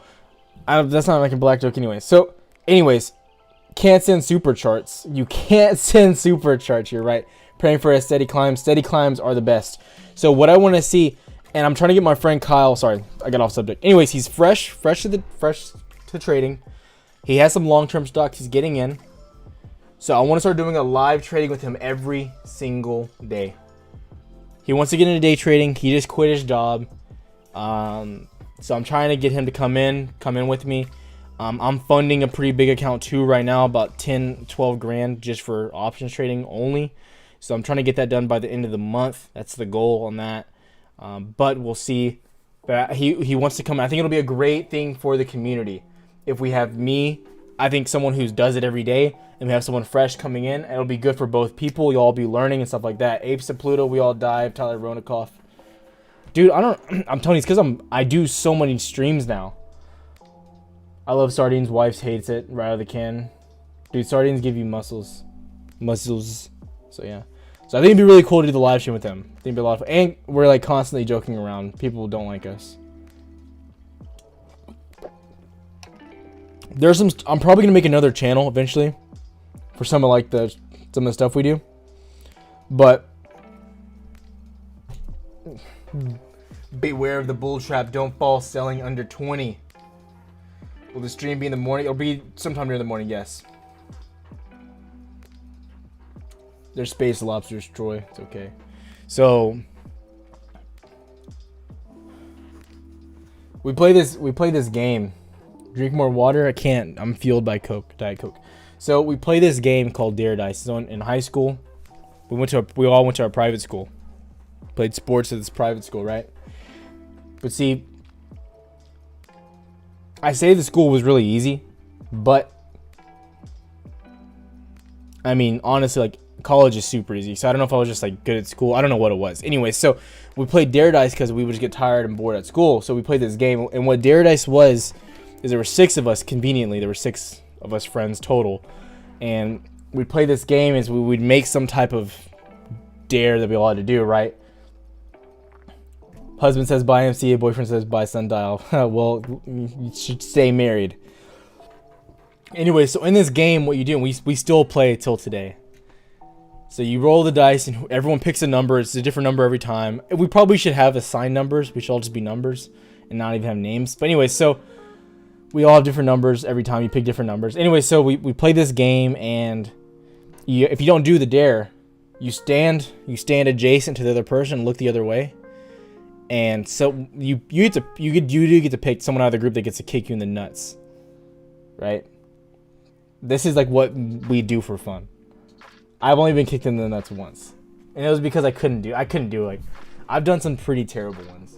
[SPEAKER 1] that's not like a black joke anyway. So, anyways, can't send super charts. You can't send super charts, you're right. Praying for a steady climb. Steady climbs are the best. So what I want to see, and I'm trying to get my friend Kyle. Sorry, I got off subject. Anyways, he's fresh to trading. He has some long-term stocks he's getting in. So I want to start doing a live trading with him every single day. He wants to get into day trading. He just quit his job. So I'm trying to get him to come in with me. I'm funding a pretty big account too right now, about 10, 12 grand just for options trading only. So I'm trying to get that done by the end of the month. That's the goal on that. But we'll see. But he wants to come. I think it'll be a great thing for the community. If we have me, I think someone who does it every day, and we have someone fresh coming in, it'll be good for both people. You'll all be learning and stuff like that. Apes of Pluto, we all dive. Tyler Ronikoff. Dude, I'm telling you, it's because I do so many streams now. I love sardines. Wife hates it right out of the can. Dude, sardines give you muscles. So yeah. So I think it'd be really cool to do the live stream with them. I think it'd be a lot of fun. And we're like constantly joking around. People don't like us. There's some. I'm probably gonna make another channel eventually for some of the stuff we do. But beware of the bull trap. Don't fall selling under 20. Will the stream be in the morning? It'll be sometime during the morning, yes. There's space lobsters, Troy. It's okay. So we play this game. Drink more water. I can't. I'm fueled by Diet Coke. So we play this game called Dare Dice. So in high school, we all went to our private school. Played sports at this private school, right? But see, I say the school was really easy, but I mean, honestly, like college is super easy. So I don't know if I was just like good at school. I don't know what it was. Anyway, so we played Dare Dice because we would just get tired and bored at school. So we played this game, and what Dare Dice was is there were 6 of us. Conveniently, there were 6 of us friends total, and we'd play this game as we would make some type of dare that we all had to do, right? Husband says buy MCA, boyfriend says buy sundial. Well, you should stay married. Anyway, so in this game, what you do, and we still play till today. So you roll the dice, and everyone picks a number. It's a different number every time. We probably should have assigned numbers. We should all just be numbers and not even have names. But anyway, so we all have different numbers every time. You pick different numbers. Anyway, so we play this game, and if you don't do the dare, you stand adjacent to the other person and look the other way. And so you do get to pick someone out of the group that gets to kick you in the nuts, right? This is like what we do for fun. I've only been kicked in the nuts once, and it was because I couldn't do like I've done some pretty terrible ones.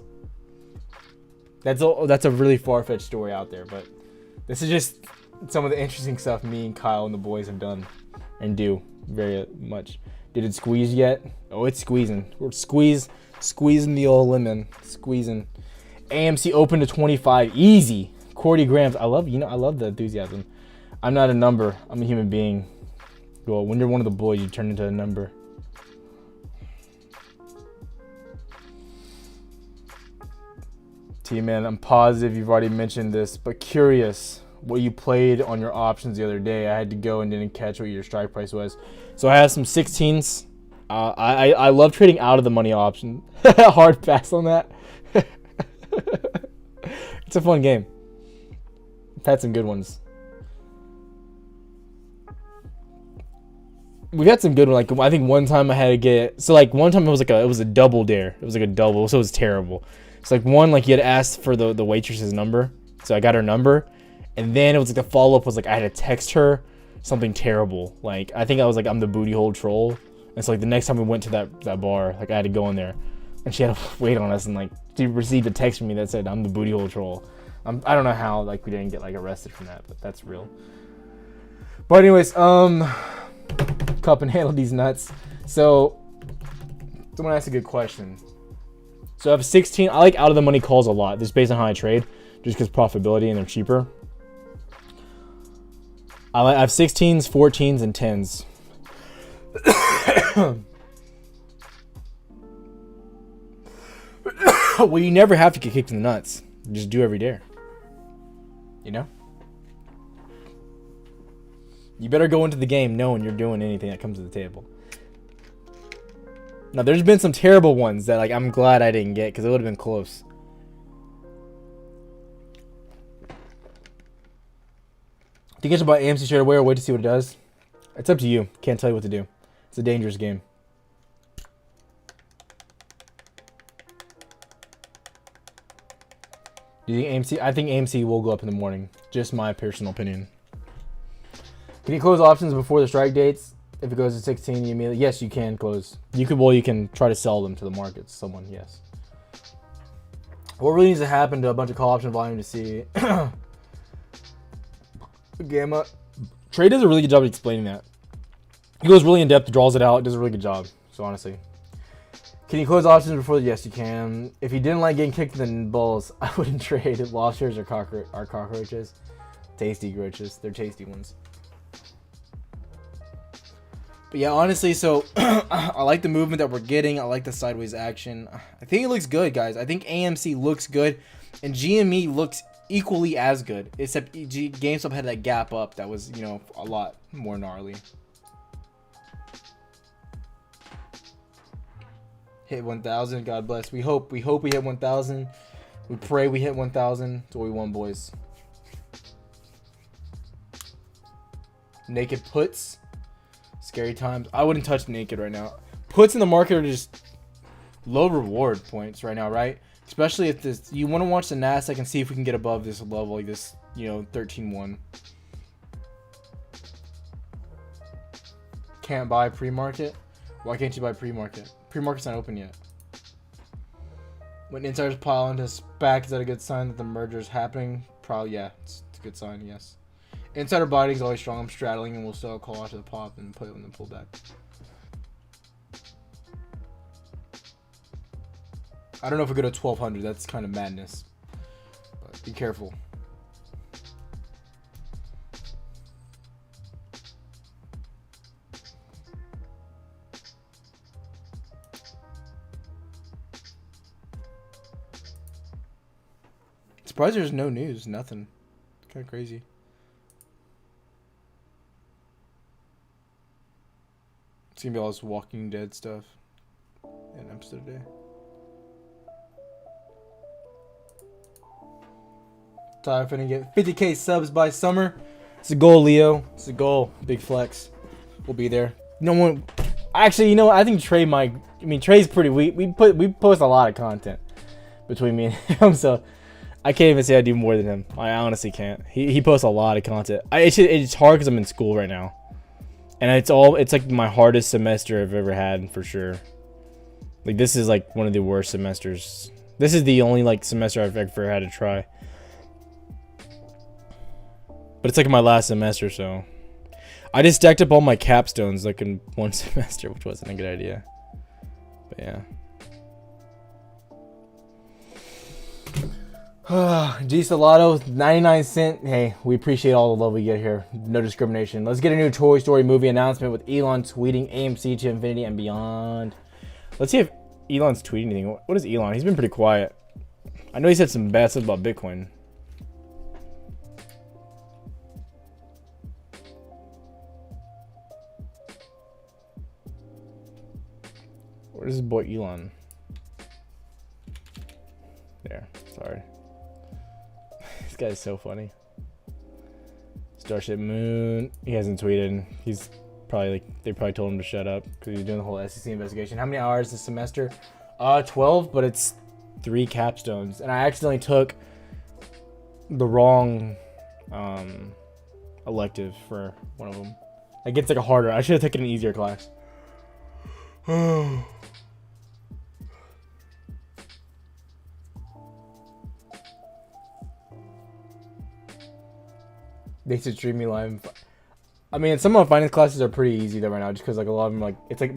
[SPEAKER 1] That's a really far-fetched story out there, but this is just some of the interesting stuff me and Kyle and the boys have done and do very much. Did it squeeze yet? Oh, it's squeezing. We're squeezing the old lemon. Squeezing. AMC open to 25. Easy. Cordy Grams. I love the enthusiasm. I'm not a number. I'm a human being. Well, when you're one of the boys, you turn into a number. T-Man, I'm positive you've already mentioned this, but curious what you played on your options the other day. I had to go and didn't catch what your strike price was. So I have some 16s. I love trading out of the money option. Hard pass on that. It's a fun game. I've had some good ones. We've had some good ones. Like I think one time I had to get one time it was a double dare. It was like a double, so it was terrible. It's like one, like you had asked for the waitress's number, so I got her number, and then it was like the follow up was like I had to text her something terrible. Like I think I was like I'm the booty hole troll. And so like the next time we went to that bar, like I had to go in there, and she had to wait on us, and like she received a text from me that said I'm the booty hole troll. I don't know how like we didn't get like arrested from that, but that's real. But anyways, cup and handle these nuts. So someone asked a good question. So I have 16. I like out of the money calls a lot. This is based on how I trade, just because profitability and they're cheaper. I have 16s, 14s, and 10s. Well, you never have to get kicked in the nuts. You just do every dare. You know? You better go into the game knowing you're doing anything that comes to the table. Now, there's been some terrible ones that like I'm glad I didn't get because it would have been close. Think you should buy AMC straight away or wait to see what it does? It's up to you. Can't tell you what to do. It's a dangerous game. Do you think AMC? I think AMC will go up in the morning. Just my personal opinion. Can you close options before the strike dates? If it goes to 16, you immediately... Yes, you can close. You could. Well, you can try to sell them to the markets. Someone, yes. What really needs to happen to a bunch of call option volume to see... Gamma. Trey does a really good job of explaining that. He goes really in depth, draws it out, does a really good job. So honestly. Can you close options before? Yes, you can. If you didn't like getting kicked in the balls, I wouldn't trade. Lobsters are cockroaches. Tasty roaches. They're tasty ones. But yeah, honestly, so I like the movement that we're getting. I like the sideways action. I think it looks good, guys. I think AMC looks good. And GME looks equally as good. Except GameStop had that gap up that was, you know, a lot more gnarly. Hit 1,000. God bless. We hope we hit 1,000. We pray we hit 1,000. That's what we want, boys. Naked puts. Scary times. I wouldn't touch naked right now. Puts in the market are just low reward points right now, right? Especially if this, you want to watch the Nasdaq and see if we can get above this level, like this, you know, 13.1. Can't buy pre-market. Why can't you buy pre-market? Pre-market's not open yet. When insiders pile into SPAC, is that a good sign that the merger is happening? Probably, yeah. It's a good sign, yes. Insider buying is always strong. I'm straddling and we'll still call out to the pop and put it in the pullback. I don't know if we go to 1,200. That's kind of madness. But be careful. Surprised there's no news. Nothing. Kind of crazy. It's gonna be all this Walking Dead stuff in episode today. Thought I'm finna get 50K subs by summer. It's a goal, Leo. It's a goal. Big flex. We'll be there. No one. Actually, you know what? I think Trey might. I mean, Trey's pretty weak. We post a lot of content between me and him, so I can't even say I do more than him. I honestly can't. He posts a lot of content. It's hard because I'm in school right now. And it's like my hardest semester I've ever had for sure. Like this is like one of the worst semesters. This is the only like semester I've ever had to try. But it's like my last semester, so I just stacked up all my capstones like in one semester, which wasn't a good idea. But yeah. G Salato, 99 cent. Hey, we appreciate all the love we get here. No discrimination. Let's get a new Toy Story movie announcement with Elon tweeting AMC to infinity and beyond. Let's see if Elon's tweeting anything. What is Elon? He's been pretty quiet. I know he said some bad stuff about Bitcoin. Where's this boy Elon? There. Sorry. This guy's so funny. Starship Moon. He hasn't tweeted. He's probably like, they probably told him to shut up because he's doing the whole SEC investigation. How many hours this semester? 12, but it's 3 capstones. And I accidentally took the wrong elective for one of them. It gets like a harder. I should have taken an easier class. They should stream me live. I mean, some of my finance classes are pretty easy though right now, just because like a lot of them like it's like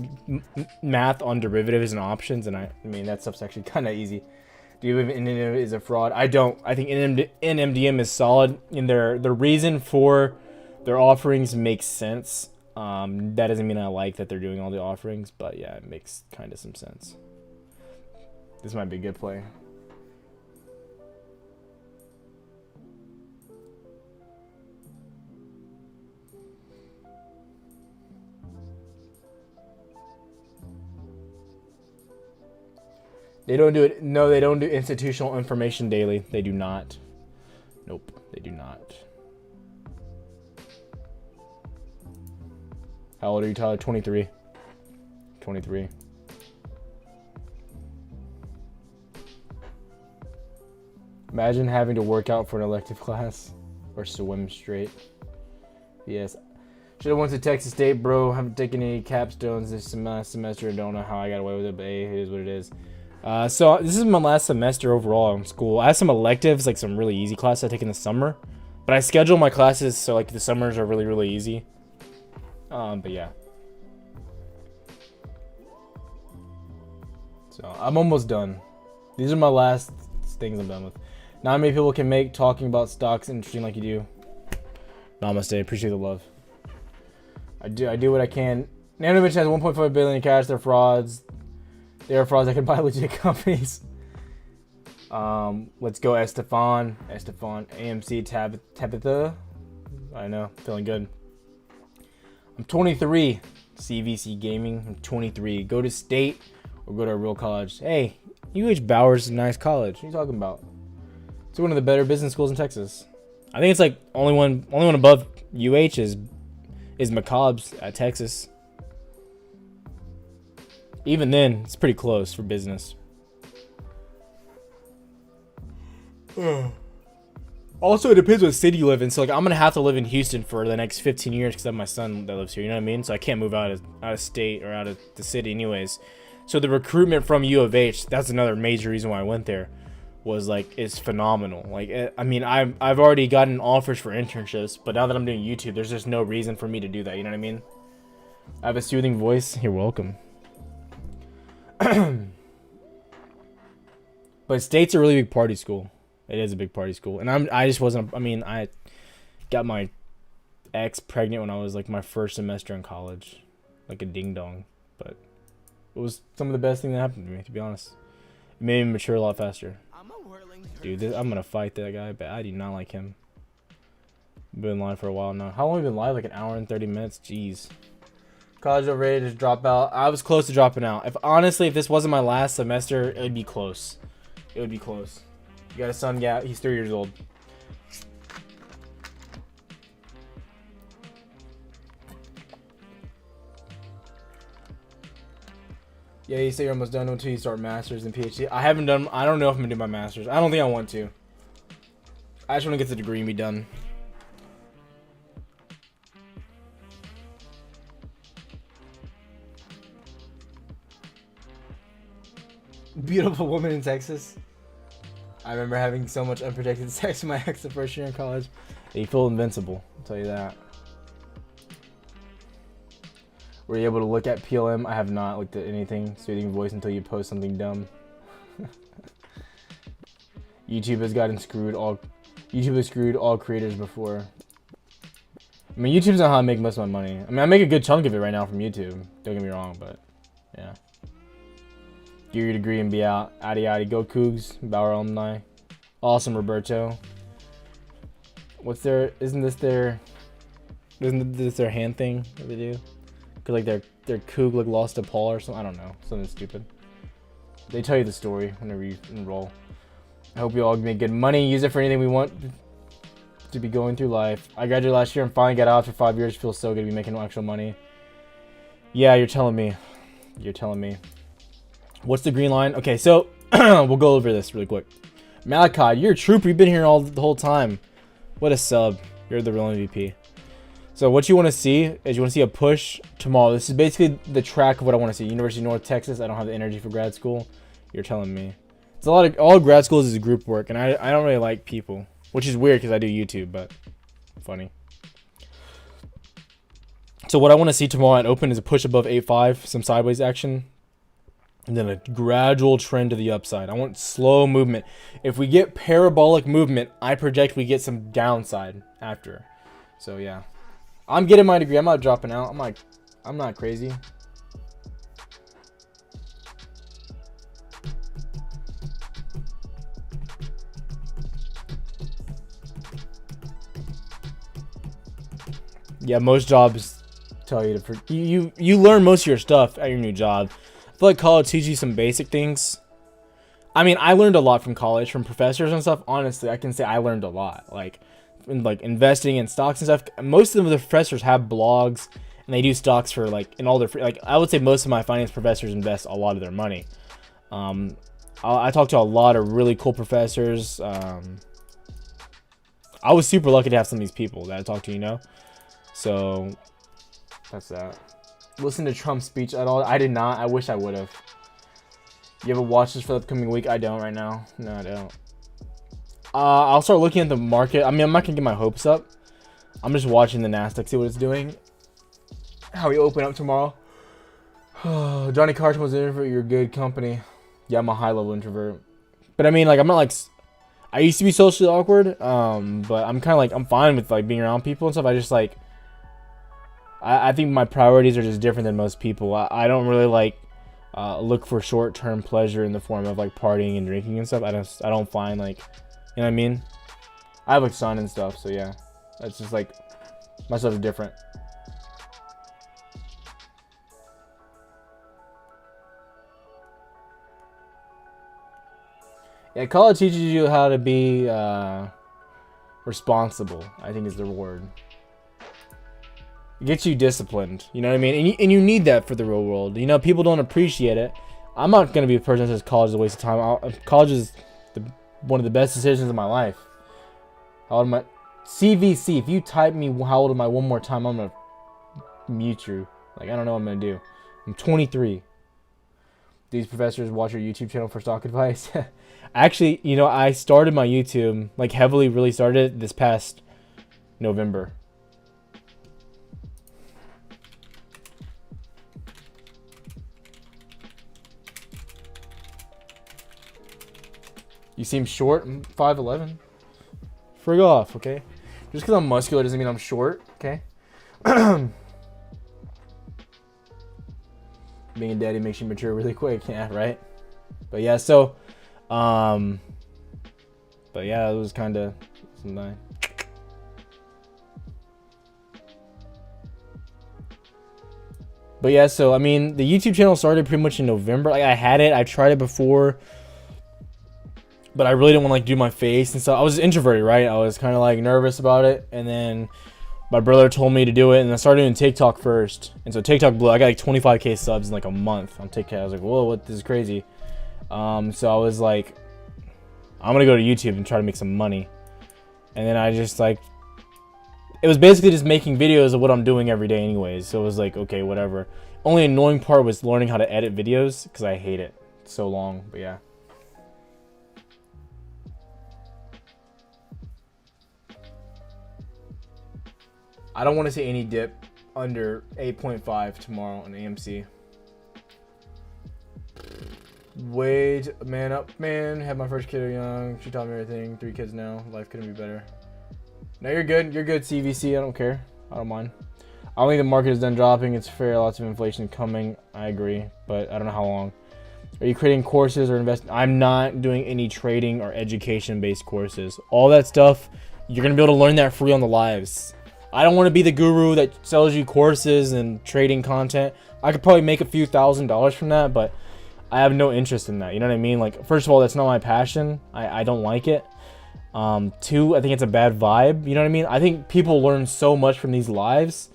[SPEAKER 1] math on derivatives and options, and I mean that stuff's actually kind of easy. Do you believe NMDM is a fraud? I don't. I think NMDM is solid, and the reason for their offerings makes sense. That doesn't mean I like that they're doing all the offerings, but yeah, it makes kind of some sense. This might be a good play. They don't do it. No, they don't do institutional information daily. They do not. Nope, they do not. How old are you, Tyler? 23. 23. Imagine having to work out for an elective class or swim straight. Yes. Should have went to Texas State, bro. Haven't taken any capstones this semester. Don't know how I got away with it, but hey, it is what it is. So this is my last semester overall in school. I have some electives, like some really easy classes I take in the summer, but I schedule my classes so like the summers are really, really easy. But yeah. So I'm almost done. These are my last things I'm done with. Not many people can make talking about stocks interesting like you do. Namaste. Appreciate the love. I do what I can. Nanovich has 1.5 billion in cash. They're frauds. They are frauds that can buy legit companies. Let's go, Estefan. AMC Tabitha. I know, feeling good. I'm 23. CVC Gaming. I'm 23. Go to state or go to a real college. Hey, UH Bowers is a nice college. What are you talking about? It's one of the better business schools in Texas. I think it's like only one above UH is McCobb's at Texas. Even then, it's pretty close for business. Also, it depends what city you live in. So, like, I'm gonna have to live in Houston for the next 15 years because I have my son that lives here. You know what I mean? So I can't move out of state or out of the city, anyways. So the recruitment from U of H, that's another major reason why I went there, was like it's phenomenal. Like, I mean, I've already gotten offers for internships, but now that I'm doing YouTube, there's just no reason for me to do that. You know what I mean? I have a soothing voice. You're welcome. But state's a really big party school. It is a big party school, and I just wasn't. I mean, I got my ex pregnant when I was like my first semester in college, like a ding dong. But it was some of the best thing that happened to me, to be honest. It made me mature a lot faster. Dude, I'm gonna fight that guy, but I do not like him. Been live for a while now. How long have you been live? Like an hour and 30 minutes. Jeez. College overrated, just drop out. I was close to dropping out. If this wasn't my last semester, it would be close. It would be close. You got a son, yeah, he's 3 years old. Yeah, you say you're almost done until you start masters and PhD. I don't know if I'm gonna do my masters. I don't think I want to. I just want to get the degree and be done. Beautiful woman in Texas. I remember having so much unprotected sex with my ex the first year in college. You feel invincible, I'll tell you that. Were you able to look at PLM? I have not looked at anything. Soothing voice until you post something dumb. YouTube has screwed all creators before. I mean, YouTube's not how I make most of my money. I mean, I make a good chunk of it right now from YouTube. Don't get me wrong, but yeah. Get your degree and be out. Addy addy. Go Cougs. Bauer alumni. Awesome, Roberto. Isn't this their hand thing that they do? Cause like their Coug like lost to Paul or something. I don't know. Something stupid. They tell you the story whenever you enroll. I hope you all make good money. Use it for anything we want to be going through life. I graduated last year and finally got out after 5 years. Feels so good to be making actual money. Yeah, you're telling me. You're telling me. What's the green line? Okay, so we'll go over this really quick. Malachi, you're a trooper. You've been here the whole time. What a sub. You're the real MVP. So what you want to see is you want to see a push tomorrow. This is basically the track of what I want to see. University of North Texas. I don't have the energy for grad school. You're telling me. It's all grad schools is group work, and I don't really like people, which is weird because I do YouTube, but funny. So what I want to see tomorrow at open is a push above 8.5, some sideways action. And then a gradual trend to the upside. I want slow movement. If we get parabolic movement, I project we get some downside after. So yeah, I'm getting my degree. I'm not dropping out. I'm not crazy. Yeah, most jobs tell you to you learn most of your stuff at your new job. I feel like college teaches you some basic things, I mean, I learned a lot from college, from professors and stuff. Honestly, I can say I learned a lot. Like, in, like investing in stocks and stuff. Most of the professors have blogs, and they do stocks for like in all their free. Like, I would say most of my finance professors invest a lot of their money. I talked to a lot of really cool professors. I was super lucky to have some of these people that I talked to, you know. So that's that. Listen to Trump's speech at all? I did not. I wish I would have. You ever watch this for the upcoming week? I don't right now. No, I don't. I'll start looking at the market. I mean, I'm not gonna get my hopes up. I'm just watching the Nasdaq, see what it's doing. How we open up tomorrow. Johnny Carson was an introvert. You're good company. Yeah, I'm a high-level introvert. But I mean, like, I'm not like. I used to be socially awkward. But I'm kind of like, I'm fine with like being around people and stuff. I just like. I think my priorities are just different than most people. I don't really like. Look for short-term pleasure in the form of like partying and drinking and stuff. I don't find like, you know what I mean? I have like son and stuff, so yeah, that's just like my stuff is different. Yeah, college teaches you how to be responsible, I think is the word. It gets you disciplined, you know what I mean? And you need that for the real world. You know, people don't appreciate it. I'm not going to be a person that says college is a waste of time. College is one of the best decisions of my life. How old am I? CVC, if you type me how old am I one more time, I'm going to mute you. Like, I don't know what I'm going to do. I'm 23. These professors watch your YouTube channel for stock advice. Actually, you know, I started my YouTube, like heavily really started this past November. You seem short. I'm 5'11". Frig off, okay? Just because I'm muscular doesn't mean I'm short, okay? Being a daddy makes you mature really quick, yeah, right? But yeah, so, but yeah, it was kind of something. But yeah, so I mean, the YouTube channel started pretty much in November. Like, I had it, I tried it before. But I really didn't want to like do my face and stuff. I was introverted, right? I was kind of like nervous about it. And then my brother told me to do it. And I started doing TikTok first. And so TikTok blew. I got like 25K subs in like a month on TikTok. I was like, whoa, what? This is crazy. So I was like, I'm going to go to YouTube and try to make some money. And then I just like, it was basically just making videos of what I'm doing every day anyways. So it was like, okay, whatever. Only annoying part was learning how to edit videos because I hate it. It's so long, but yeah. I don't want to see any dip under 8.5 tomorrow on AMC. Wait, man up, man. Had my first kid young. She taught me everything. 3 kids now. Life couldn't be better. No, you're good. You're good, CVC. I don't care. I don't mind. I don't think the market is done dropping. It's fair. Lots of inflation coming. I agree, but I don't know how long. Are you creating courses or investing? I'm not doing any trading or education-based courses. All that stuff, you're going to be able to learn that free on the lives. I don't want to be the guru that sells you courses and trading content. I could probably make a few $1,000s from that, but I have no interest in that. You know what I mean? Like, first of all, that's not my passion. I don't like it. 2, I think it's a bad vibe. You know what I mean? I think people learn so much from these lives.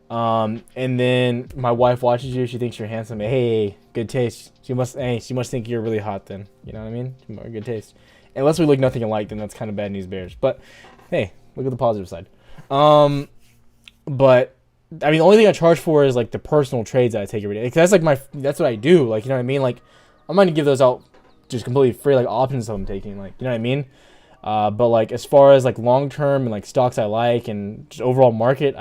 [SPEAKER 1] And then my wife watches you. She thinks you're handsome. Hey, good taste. She must think you're really hot then. You know what I mean? Good taste. Unless we look nothing alike, then that's kind of bad news bears. But hey, look at the positive side. But I mean, the only thing I charge for is like the personal trades that I take every day. That's like that's what I do. Like, you know what I mean? Like, I'm not gonna give those out just completely free, like options I'm taking. Like, you know what I mean? But like as far as like long term and like stocks I like and just overall market,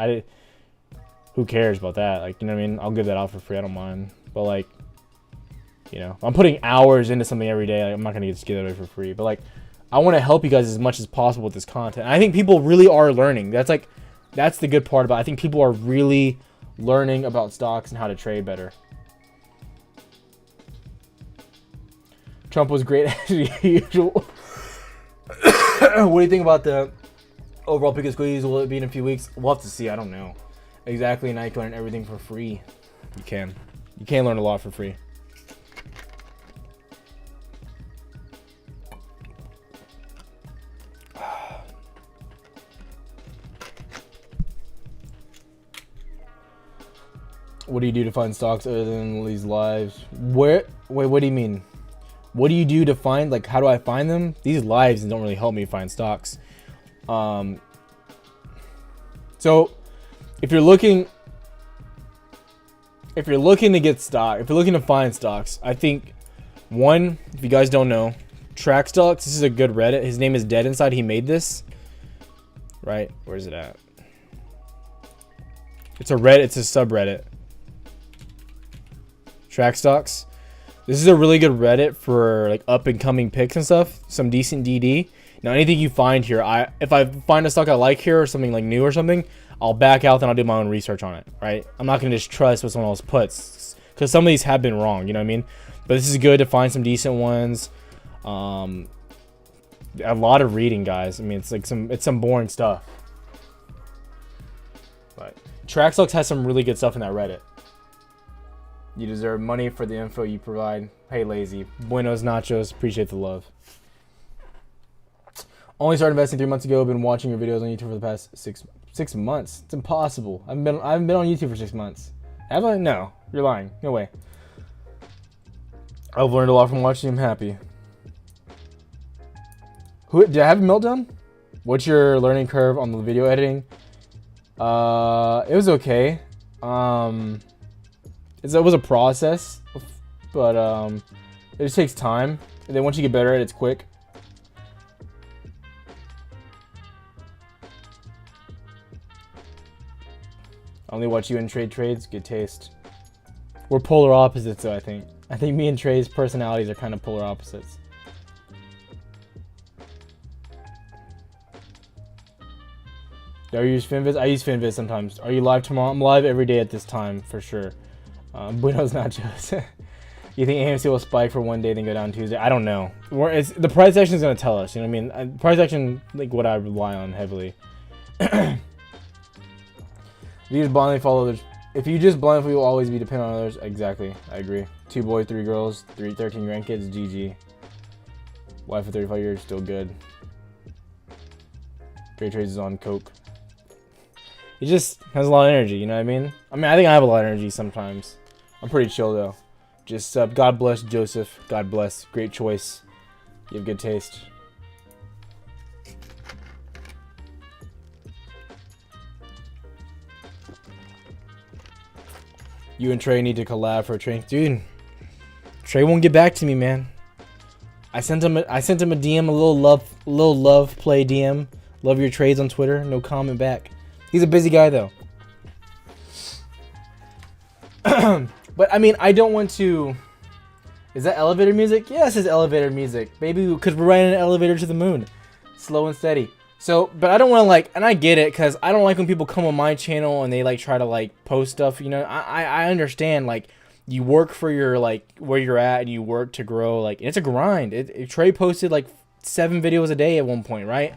[SPEAKER 1] who cares about that? Like, you know what I mean? I'll give that out for free. I don't mind. But like, you know, I'm putting hours into something every day. Like, I'm not gonna just give it away for free. But like, I want to help you guys as much as possible with this content. And I think people really are learning. That's the good part about it. I think people are really learning about stocks and how to trade better. Trump was great as usual. What do you think about the overall pick and squeeze? Will it be in a few weeks? We'll have to see. I don't know. Exactly. Now you can learn everything for free. You can learn a lot for free. What do you do to find stocks other than these lives? Wait, what do you mean? What do you do to find, like, how do I find them? These lives don't really help me find stocks. So if you're looking to get stock, if you're looking to find stocks, I think one, if you guys don't know, Track Stocks, this is a good Reddit. His name is Dead Inside. He made this. Right? Where is it at? It's a Reddit, it's a subreddit. Track Stocks. This is a really good Reddit for like up and coming picks and stuff. Some decent DD. Now anything you find here, if I find a stock I like here or something like new or something, I'll back out and I'll do my own research on it, right? I'm not gonna just trust what someone else puts, because some of these have been wrong, you know what I mean? But this is good to find some decent ones. A lot of reading, guys. I mean, it's some boring stuff. But Track Stocks has some really good stuff in that Reddit. You deserve money for the info you provide. Hey, lazy. Buenos nachos. Appreciate the love. Only started investing 3 months ago. Been watching your videos on YouTube for the past six months. It's impossible. I haven't been on YouTube for 6 months. Have I? No. You're lying. No way. I've learned a lot from watching. I'm happy. Did I have a meltdown? What's your learning curve on the video editing? It was okay. It was a process, but it just takes time. And then once you get better at it, it's quick. I only watch you and trade trades. Good taste. We're polar opposites, though, I think. I think me and Trey's personalities are kind of polar opposites. Do you use Finviz? I use Finviz sometimes. Are you live tomorrow? I'm live every day at this time, for sure. Buenos nachos. You think AMC will spike for one day, then go down Tuesday? I don't know. The price action is going to tell us. You know what I mean? Price action, like what I rely on heavily. If you just blindly follow others, if you just blindly will always be dependent on others. Exactly, I agree. 2 boys, 3 girls, 13 grandkids. GG. Wife for 35 years, still good. Trade trades is on coke. He just has a lot of energy, you know what I mean? I think I have a lot of energy sometimes. I'm pretty chill though. Just God bless Joseph. God bless. Great choice. You have good taste. You and Trey need to collab for a trade. Dude, Trey won't get back to me, man. I sent him a DM, a little love play DM. Love your trades on Twitter. No comment back. He's a busy guy though. But I mean, I don't want to. Is that elevator music? Yes, it's elevator music, baby. Because we're riding an elevator to the moon, slow and steady. So, but I don't want to like, and I get it, because I don't like when people come on my channel and they like try to like post stuff. You know, I understand, like, you work for your like where you're at and you work to grow. Like, it's a grind. Trey posted like 7 videos a day at one point, right?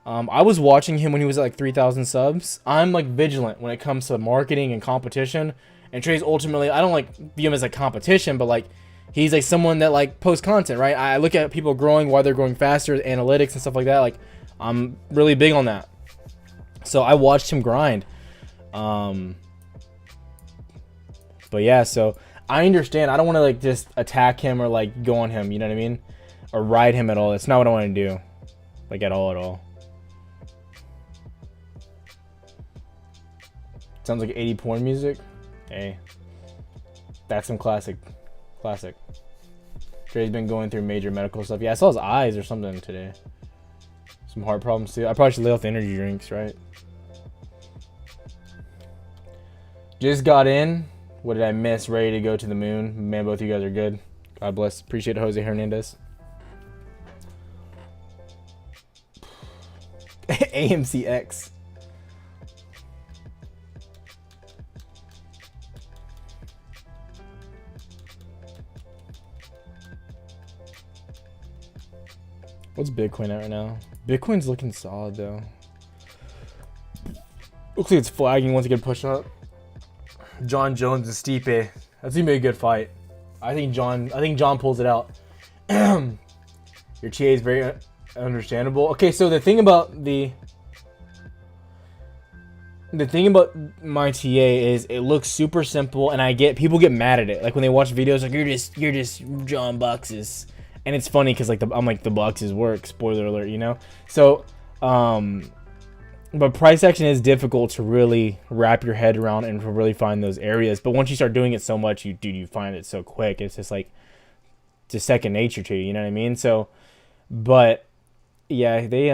[SPEAKER 1] I was watching him when he was at like 3,000 subs. I'm like vigilant when it comes to marketing and competition. And Trey's ultimately, I don't like view him as a competition, but like he's like someone that like posts content, right? I look at people growing, why they're growing faster, analytics and stuff like that. Like, I'm really big on that. So I watched him grind. But yeah, so I understand. I don't want to like just attack him or like go on him, you know what I mean? Or ride him at all. That's not what I want to do. Like at all. Sounds like 80 porn music. Hey, that's some classic. Trey's been going through major medical stuff. Yeah, I saw his eyes or something today. Some heart problems too. I probably should lay off the energy drinks, right? Just got in. What did I miss? Ready to go to the moon. Man, both of you guys are good. God bless. Appreciate it, Jose Hernandez. AMCX. What's Bitcoin at right now? Bitcoin's looking solid though. Looks like it's flagging once it gets pushed up. John Jones and Stipe. That's gonna be a good fight. I think John pulls it out. Your TA is very understandable. Okay, so the thing about the The thing about my TA is it looks super simple, and I get people get mad at it. Like when they watch videos, like you're just drawing boxes, and it's funny because like I'm like the boxes work. Spoiler alert, you know. So, but price action is difficult to really wrap your head around and to really find those areas. But once you start doing it so much, you find it so quick. It's just like just second nature to you. You know what I mean? So, but yeah, they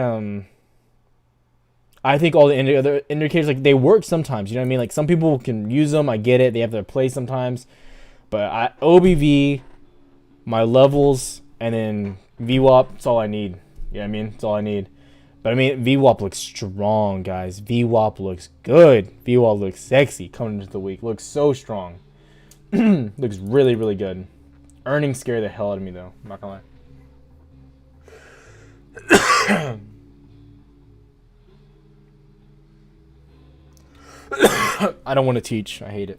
[SPEAKER 1] I think all the other indicators, like, they work sometimes. You know what I mean? Like, some people can use them. I get it. They have their place sometimes. But OBV, my levels, and then VWAP, that's all I need. You know what I mean? That's all I need. But, I mean, VWAP looks strong, guys. VWAP looks good. VWAP looks sexy coming into the week. Looks so strong. Looks really, really good. Earnings scare the hell out of me, though. I'm not going to lie. I don't want to teach. I hate it.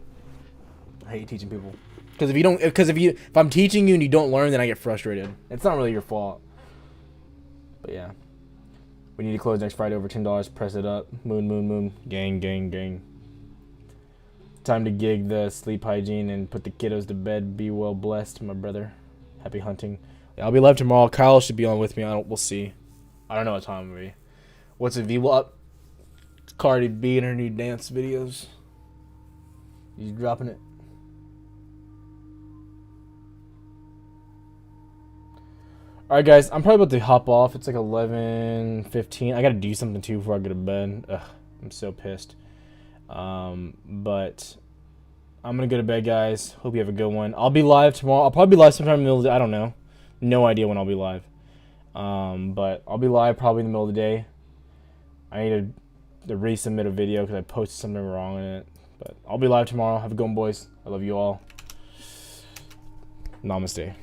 [SPEAKER 1] I hate teaching people. Because if I'm teaching you and you don't learn, then I get frustrated. It's not really your fault. But yeah, we need to close next Friday over $10. Press it up. Moon. Gang. Time to gig the sleep hygiene and put the kiddos to bed. Be well blessed, my brother. Happy hunting. Yeah, I'll be live tomorrow. Kyle should be on with me. We'll see. I don't know what time it'll be. What's a VWAP? Cardi B and her new dance videos. You dropping it? Alright, guys. I'm probably about to hop off. It's like 11:15. I gotta do something too before I go to bed. Ugh, I'm so pissed. But I'm gonna go to bed, guys. Hope you have a good one. I'll be live tomorrow. I'll probably be live sometime in the middle of the day. I don't know. No idea when I'll be live. But I'll be live probably in the middle of the day. I need to resubmit a video because I posted something wrong in it. But I'll be live tomorrow. Have a good one, boys. I love you all. Namaste.